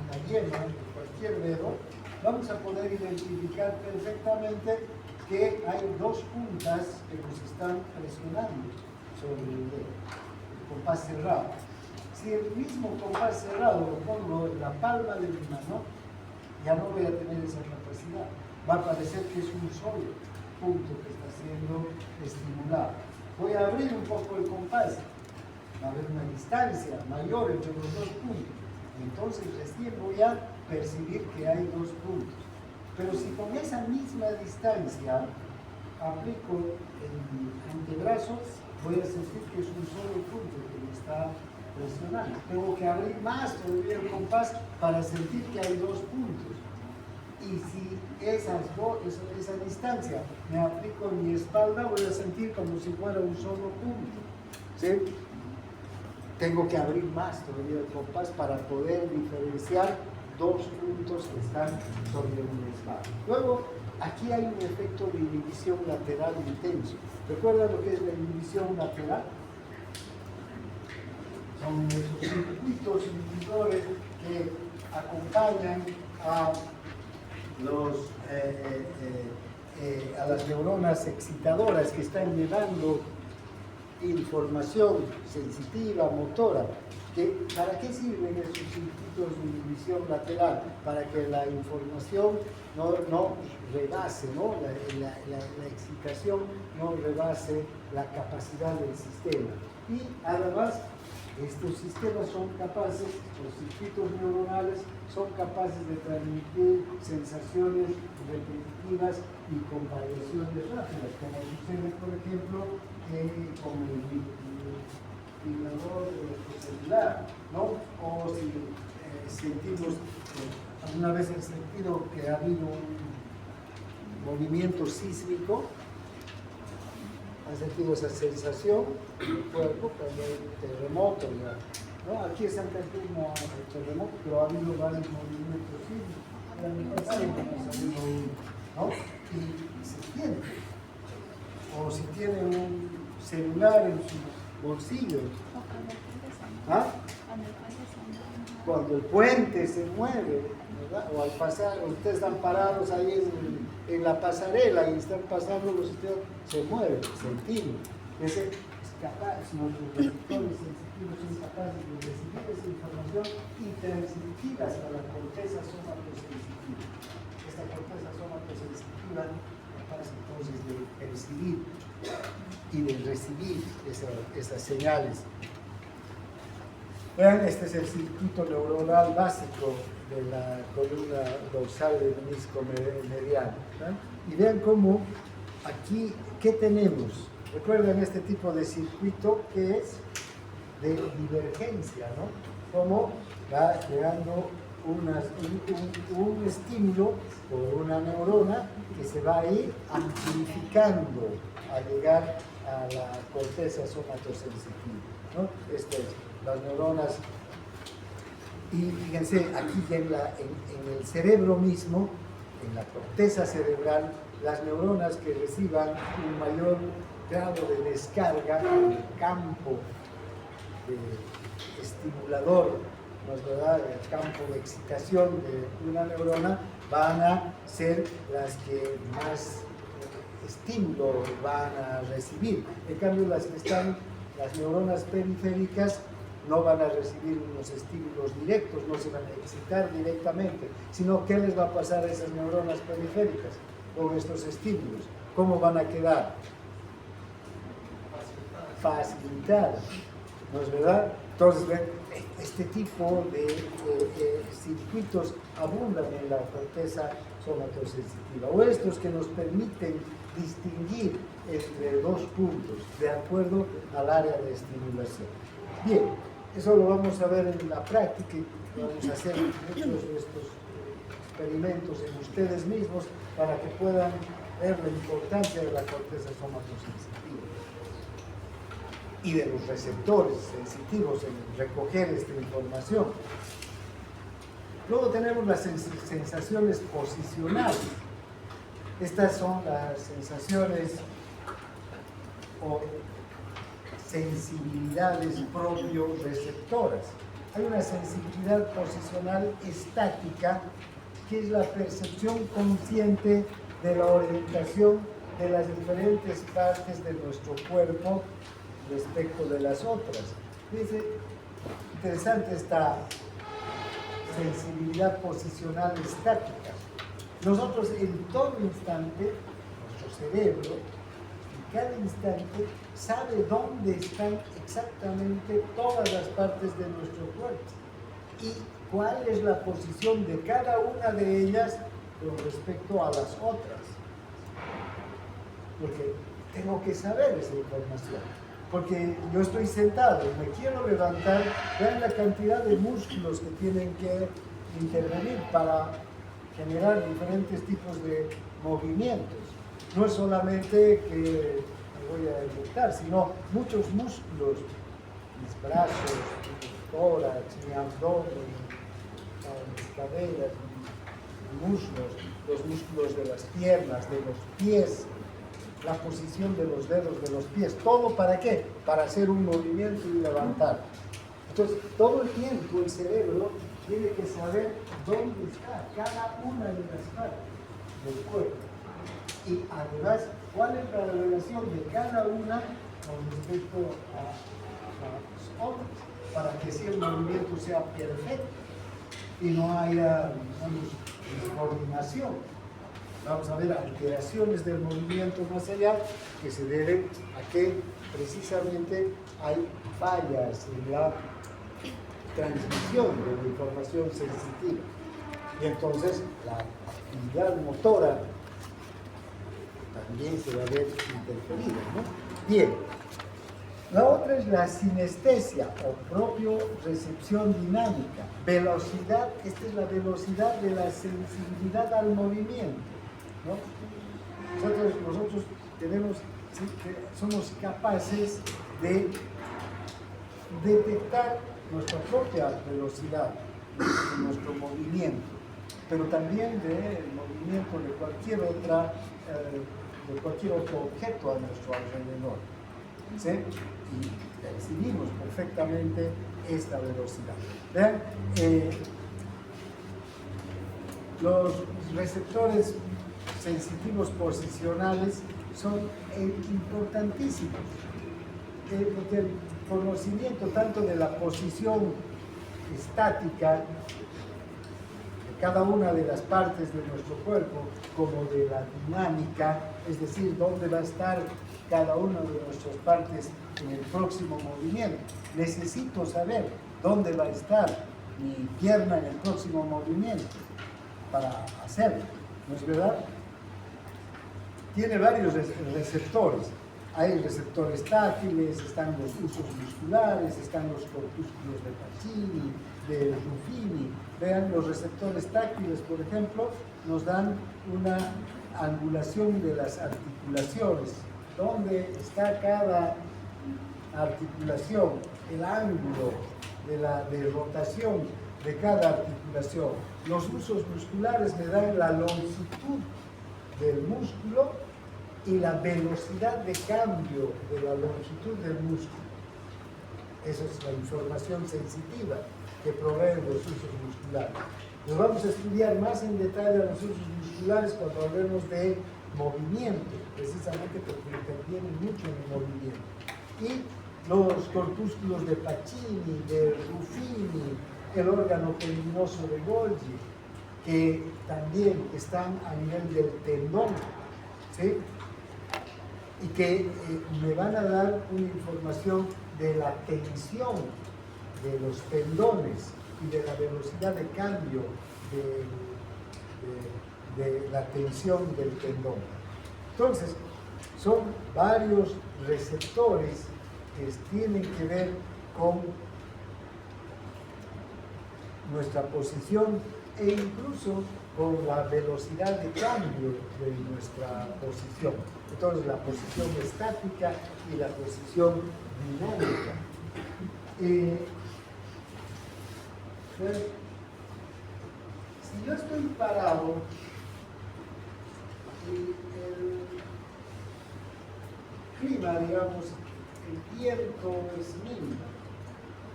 la yema, de cualquier dedo, vamos a poder identificar perfectamente que hay dos puntas que nos están presionando sobre el dedo, el compás cerrado. Si el mismo compás cerrado lo pongo en la palma de mi mano, ya no voy a tener esa capacidad. Va a parecer que es un solo punto que está siendo estimulado. Voy a abrir un poco el compás, va a haber una distancia mayor entre los dos puntos. Entonces recién voy a percibir que hay dos puntos. Pero si con esa misma distancia aplico el antebrazo, voy a sentir que es un solo punto que me está presionando. Tengo que abrir más todavía el compás para sentir que hay dos puntos. Y si esa distancia me aplico en mi espalda, voy a sentir como si fuera un solo punto. ¿Sí? Tengo que abrir más todavía el compás para poder diferenciar dos puntos que están sobre un espalda. Luego, aquí hay un efecto de inhibición lateral intenso. ¿Recuerdan lo que es la inhibición lateral? Son esos circuitos inhibidores que acompañan a las neuronas excitadoras que están llevando información sensitiva, motora. ¿Para qué sirven esos circuitos de inhibición lateral? Para que la información no rebase, ¿no? La excitación no rebase la capacidad del sistema. Y además, estos sistemas son capaces, los circuitos neuronales son capaces de transmitir sensaciones repetitivas y con variaciones rápidas, como sucede, por ejemplo, con el vibrador celular, ¿no? O si sentimos, alguna vez he sentido que ha habido un movimiento sísmico. ¿Han sentido esa sensación del cuerpo cuando hay un terremoto? ¿No? Aquí en Santa Cruz no hay terremoto, pero ha habido varios movimientos sísmicos. El año pasado ha habido uno, ¿no? Y se siente. O si tiene un celular en su bolsillo. ¿Ah? Cuando el puente se mueve, ¿verdad? O al pasar, ustedes están parados ahí en la pasarela y están pasando los sistemas, se mueven, sentimos. Ese es capaz, nuestros receptores sensitivos son capaces de recibir esa información y transmitirla a la corteza somatosensitiva. Esta corteza somatosensitiva es capaz entonces de percibir y de recibir esas señales. Vean, este es el circuito neuronal básico de la columna dorsal del menisco mediano. ¿Eh? Y vean cómo aquí, ¿qué tenemos? Recuerden este tipo de circuito que es de divergencia, ¿no? Cómo va llegando un estímulo por una neurona que se va a ir amplificando a llegar a la corteza somatosensitiva, ¿no? Esto es, las neuronas. Y fíjense, aquí en el cerebro mismo, en la corteza cerebral, las neuronas que reciban un mayor grado de descarga en el campo estimulador, ¿no es verdad?, el campo de excitación de una neurona, van a ser las que más estímulo van a recibir. En cambio, las neuronas periféricas no van a recibir unos estímulos directos, no se van a excitar directamente, sino ¿qué les va a pasar a esas neuronas periféricas con estos estímulos? ¿Cómo van a quedar? Facilitadas, ¿no es verdad? Entonces, este tipo de circuitos abundan en la corteza somatosensitiva, o estos que nos permiten distinguir entre dos puntos de acuerdo al área de estimulación. Bien, eso lo vamos a ver en la práctica y vamos a hacer muchos de estos experimentos en ustedes mismos para que puedan ver la importancia de la corteza somatosensitiva y de los receptores sensitivos en recoger esta información. Luego tenemos las sensaciones posicionales. Estas son las sensaciones o sensibilidades propio-receptoras. Hay una sensibilidad posicional estática, que es la percepción consciente de la orientación de las diferentes partes de nuestro cuerpo respecto de las otras. Dice, interesante esta sensibilidad posicional estática. Nosotros en todo instante, nuestro cerebro, en cada instante, sabe dónde están exactamente todas las partes de nuestro cuerpo y cuál es la posición de cada una de ellas con respecto a las otras. Porque tengo que saber esa información. porque yo estoy sentado, me quiero levantar, vean la cantidad de músculos que tienen que intervenir para generar diferentes tipos de movimientos. No es solamente que me voy a ejecutar, sino muchos músculos, mis brazos, mi tórax, mi abdomen, mis caderas, mis muslos, los músculos de las piernas, de los pies, la posición de los dedos de los pies, ¿todo para qué? Para hacer un movimiento y levantar. Entonces, todo el tiempo el cerebro tiene que saber dónde está cada una de las partes del cuerpo. Y además, cuál es la relación de cada una con respecto a las otras, para que ese movimiento sea perfecto y no haya, digamos, descoordinación. Vamos a ver alteraciones del movimiento más allá que se deben a que precisamente hay fallas en la transmisión de la información sensitiva. Y entonces la actividad motora también se va a ver interferida, ¿no? Bien, la otra es la sinestesia o propio recepción dinámica. Velocidad, esta es la velocidad de la sensibilidad al movimiento, ¿no? Nosotros tenemos, somos capaces de detectar nuestra propia velocidad de nuestro movimiento, pero también del movimiento de cualquier otro objeto a nuestro alrededor, ¿sí? Y percibimos perfectamente esta velocidad. Vean, los receptores sensitivos posicionales son importantísimos, porque el conocimiento tanto de la posición estática de cada una de las partes de nuestro cuerpo como de la dinámica, es decir, dónde va a estar cada una de nuestras partes en el próximo movimiento. Necesito saber dónde va a estar mi pierna en el próximo movimiento para hacerlo, ¿no es verdad? Tiene varios receptores. Hay receptores táctiles, están los usos musculares, están los corpúsculos de Pacini, de Ruffini. Vean, los receptores táctiles, por ejemplo, nos dan una angulación de las articulaciones. ¿Dónde está cada articulación? El ángulo de rotación de cada articulación. Los usos musculares me dan la longitud del músculo y la velocidad de cambio de la longitud del músculo. Esa es la información sensitiva que proveen los usos musculares. Nos vamos a estudiar más en detalle a los usos musculares cuando hablemos de movimiento, precisamente porque intervienen mucho en el movimiento. Y los corpúsculos de Pacini, de Ruffini, el órgano tendinoso de Golgi, que también están a nivel del tendón, ¿sí? Y que me van a dar una información de la tensión de los tendones y de la velocidad de cambio de la tensión del tendón. Entonces, son varios receptores que tienen que ver con nuestra posición e incluso con la velocidad de cambio de nuestra posición. Entonces, la posición estática y la posición dinámica. Si yo estoy parado y el clima, digamos, el viento es mínimo,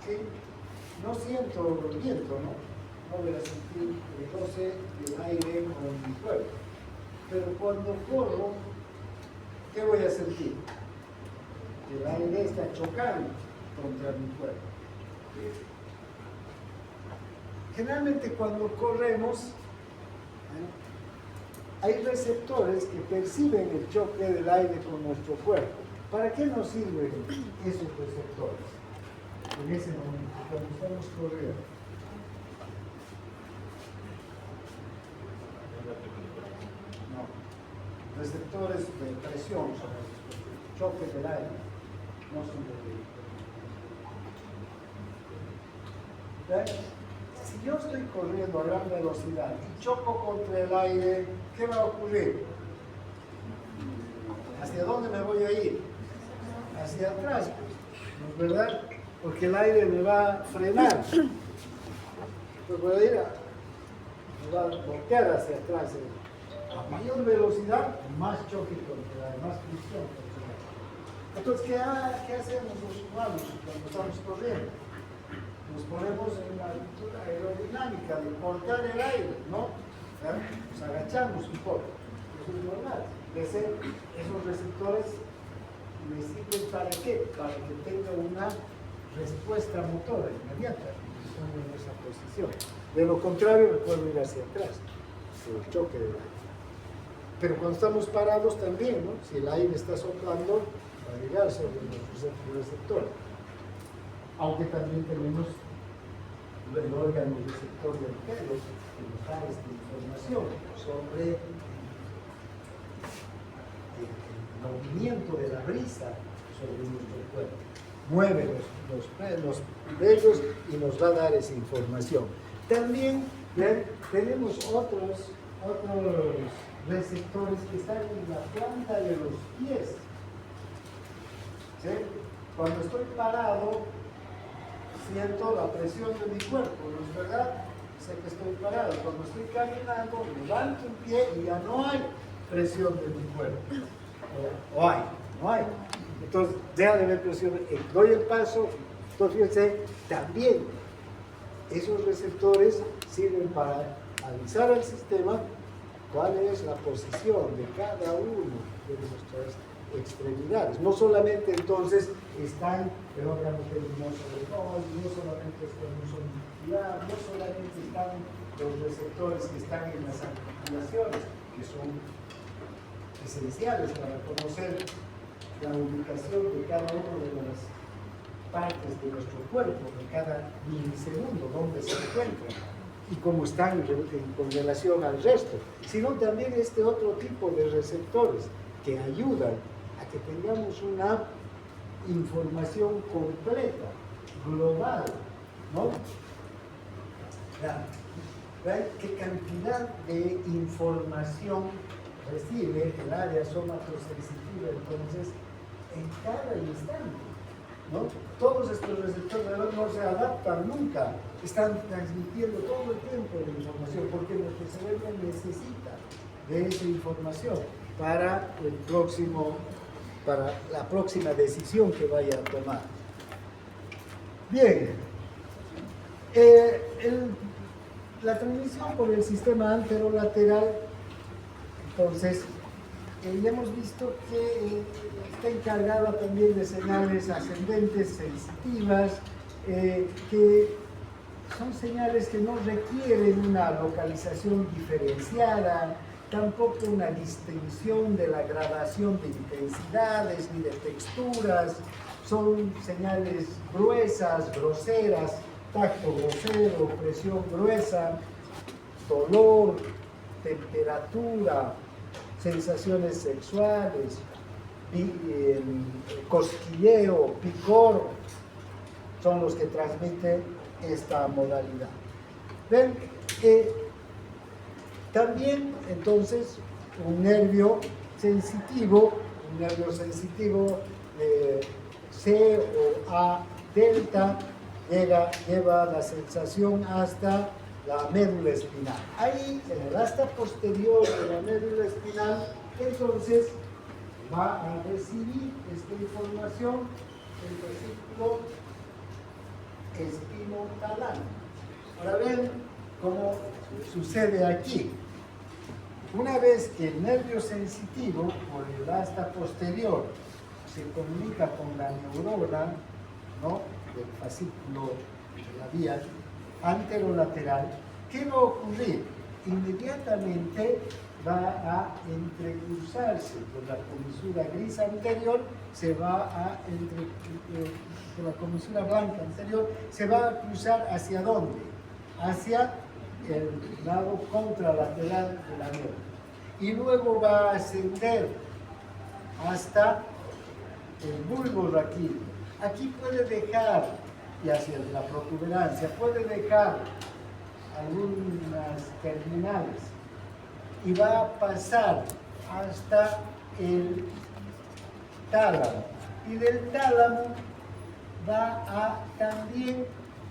¿sí? No siento el viento, ¿no? No voy a sentir el roce del aire con mi cuerpo. Pero cuando corro, ¿qué voy a sentir? El aire está chocando contra mi cuerpo. Generalmente cuando corremos, hay receptores que perciben el choque del aire con nuestro cuerpo. ¿Para qué nos sirven esos receptores? En ese momento, cuando estamos corriendo. No. Receptores de presión sobre el choque del aire. no son de vehículo. Si yo estoy corriendo a gran velocidad y choco contra el aire, ¿qué va a ocurrir? ¿Hacia dónde me voy a ir? Hacia atrás, ¿no es verdad? Porque el aire me va a frenar. Pues voy a ir me va a voltear hacia atrás. A mayor velocidad, más choque contra el aire, más fricción contra el aire. Entonces, ¿qué hacemos los humanos cuando estamos corriendo? Nos ponemos en una altura aerodinámica de cortar el aire, ¿no? Nos agachamos un poco. Eso es normal. Esos receptores me sirven para qué? Para que tenga una respuesta motora inmediata. Son en esa posición. De lo contrario, me puedo ir hacia atrás, por el choque del aire. Pero cuando estamos parados también, ¿no? Si el aire está soplando, va a llegar sobre nuestros receptores. Aunque también tenemos el órgano receptor del pelo que nos da esta información sobre el movimiento de la brisa sobre nuestro cuerpo. Mueve los vellos y nos va a dar esa información. También tenemos otros receptores que están en la planta de los pies. ¿Sí? Cuando estoy parado, siento la presión de mi cuerpo, ¿no es verdad? Sé que estoy parado. Cuando estoy caminando, levanto un pie y ya no hay presión de mi cuerpo. O hay, no hay. Entonces, deja de haber presión. Doy el paso, entonces fíjense, también esos receptores sirven para avisar al sistema cuál es la posición de cada uno de nuestras extremidades. No solamente entonces están el órgano pegminoso del gol, no solamente está el uso muscular, no solamente están los receptores que están en las articulaciones, que son esenciales para conocer la ubicación de cada una de las partes de nuestro cuerpo, de cada milisegundo, dónde se encuentran y cómo están con relación al resto, sino también este otro tipo de receptores que ayudan a que tengamos una información completa, global, ¿no? Vean qué cantidad de información recibe el área somatosensitiva entonces en cada instante, ¿no? Todos estos receptores no se adaptan nunca, están transmitiendo todo el tiempo la información porque nuestro cerebro necesita de esa información para la próxima decisión que vaya a tomar. Bien, la transmisión por el sistema anterolateral, entonces, ya hemos visto que está encargada también de señales ascendentes sensitivas, que son señales que no requieren una localización diferenciada, tampoco una distinción de la gradación de intensidades ni de texturas, son señales gruesas, groseras, tacto grosero, presión gruesa, dolor, temperatura, sensaciones sexuales, cosquilleo, picor, son los que transmiten esta modalidad. ¿Ven? También, entonces, un nervio sensitivo C o A delta, lleva la sensación hasta la médula espinal. Ahí, en el asta posterior de la médula espinal, entonces va a recibir esta información el vesículo espinotalano. Ahora ven cómo sucede aquí. Una vez que el nervio sensitivo por el asta posterior se comunica con la neurona, ¿no?, del fascículo de la vía anterolateral, ¿qué va a ocurrir? Inmediatamente va a entrecruzarse por la comisura gris anterior, por la comisura blanca anterior, se va a cruzar ¿hacia dónde? Hacia el lado contralateral de la neurona. Y luego va a ascender hasta el bulbo raquídeo. Aquí puede dejar, y hacia la protuberancia, puede dejar algunas terminales y va a pasar hasta el tálamo. Y del tálamo va a también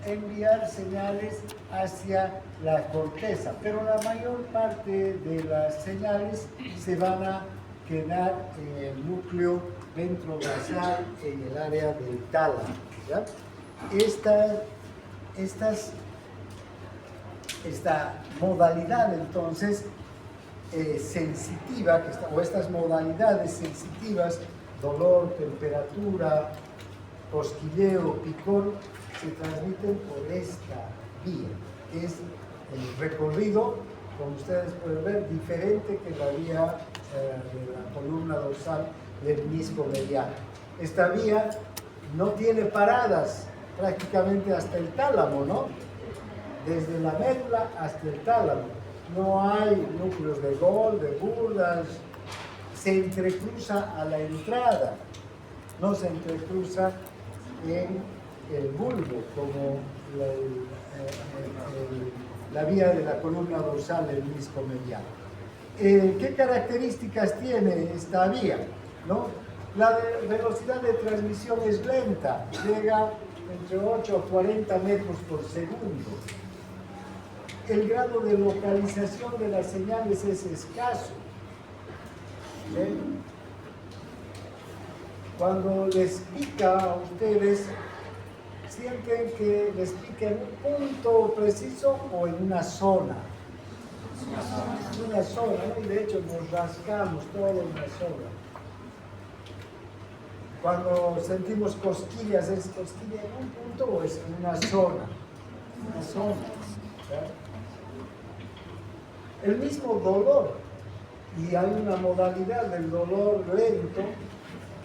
enviar señales hacia la corteza, pero la mayor parte de las señales se van a quedar en el núcleo ventrobasal, en el área del tálamo, ¿ya? Esta modalidad entonces sensitiva, o estas modalidades sensitivas, dolor, temperatura, cosquilleo, picor, se transmiten por esta vía, que es el recorrido, como ustedes pueden ver, diferente que la vía de la columna dorsal del menisco mediano. Esta vía no tiene paradas prácticamente hasta el tálamo, ¿no? Desde la médula hasta el tálamo. No hay núcleos de Gol, de Burdas, se entrecruza a la entrada, no se entrecruza en el bulbo, como la vía de la columna dorsal del menisco mediano. ¿Qué características tiene esta vía? ¿No? La velocidad de transmisión es lenta, llega entre 8 a 40 metros por segundo. El grado de localización de las señales es escaso. ¿Sí? Cuando les pica a ustedes, sienten que les pica en un punto preciso o en una zona. En una zona, ¿no? Y de hecho nos rascamos todo en una zona. Cuando sentimos cosquillas, ¿es cosquilla en un punto o es en una zona? Una zona. ¿Sí? El mismo dolor, y hay una modalidad del dolor lento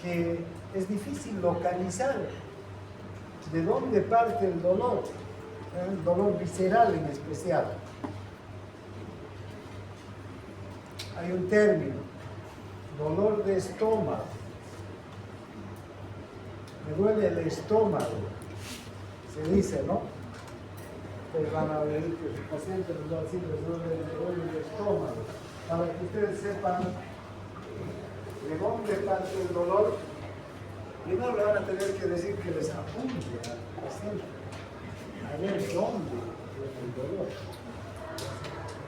que es difícil localizar de dónde parte el dolor visceral en especial. Hay un término, dolor de estómago. Me duele el estómago, se dice, ¿no? Ustedes van a ver que el paciente les va a decir, les duele el estómago. Para que ustedes sepan de dónde parte el dolor, primero le van a tener que decir que les apunte al paciente, a ver dónde duele el dolor.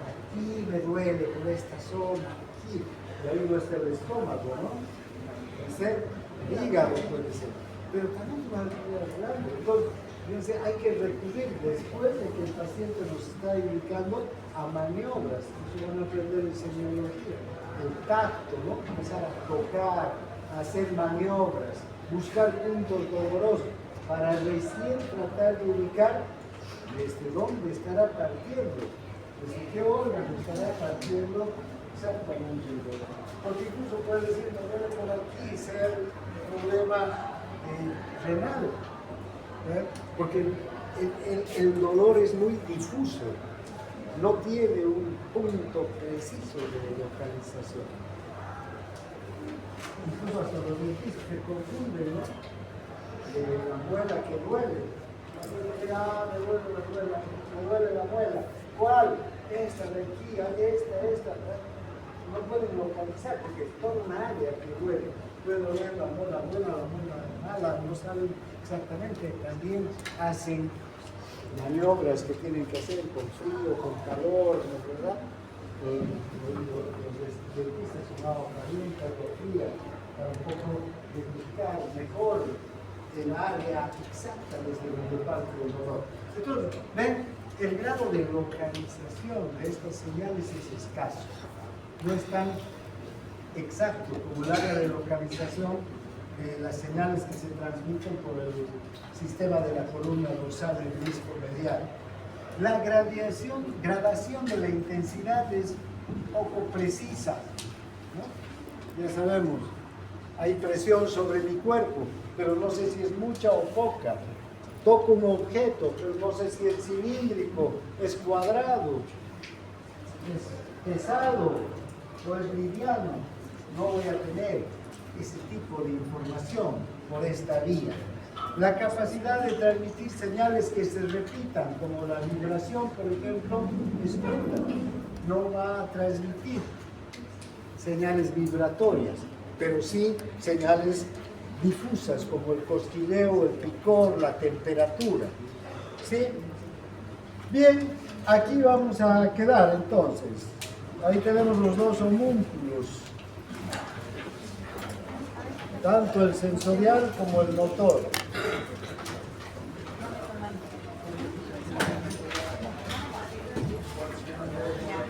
Aquí me duele por esta zona, aquí, y ahí no está el estómago, ¿no? Puede ser hígado, puede ser, pero también va a ser grande. Entonces, fíjense, hay que recurrir después de que el paciente nos está indicando a maniobras. Eso van a aprender en semiología, el tacto, ¿no? Empezar a tocar, a hacer maniobras, buscar puntos dolorosos para recién tratar de ubicar desde dónde estará partiendo, desde qué órgano estará partiendo exactamente el dolor. Porque incluso puede decir, me duele por aquí, ser un problema renal, ¿eh? Porque el dolor es muy difuso, no tiene un punto preciso de localización. Incluso hasta los dentistas se confunden, ¿no? De la muela que duele. Me duele la muela. ¿Cuál? Esta de aquí, esta. No pueden localizar porque es toda un área que duele. Puede doler la muela mala, no saben exactamente. También hacen maniobras que tienen que hacer con frío, con calor, ¿no? ¿Verdad? Los dentistas son agua caliente, agua fría, para un poco identificar mejor el área exacta desde donde parte el dolor. Entonces, ven, el grado de localización de estas señales es escaso. No es tan exacto como el área de localización de las señales que se transmiten por el sistema de la columna dorsal del menisco medial. La gradación de la intensidad es poco precisa, ¿no? Ya sabemos, hay presión sobre mi cuerpo, pero no sé si es mucha o poca. Toco un objeto, pero no sé si es cilíndrico, es cuadrado, es pesado o es liviano. No voy a tener ese tipo de información por esta vía. La capacidad de transmitir señales que se repitan, como la vibración, por ejemplo, es nula. No va a transmitir señales vibratorias, pero sí señales difusas, como el cosquilleo, el picor, la temperatura. ¿Sí? Bien, aquí vamos a quedar entonces. Ahí tenemos los dos homúnculos, tanto el sensorial como el motor.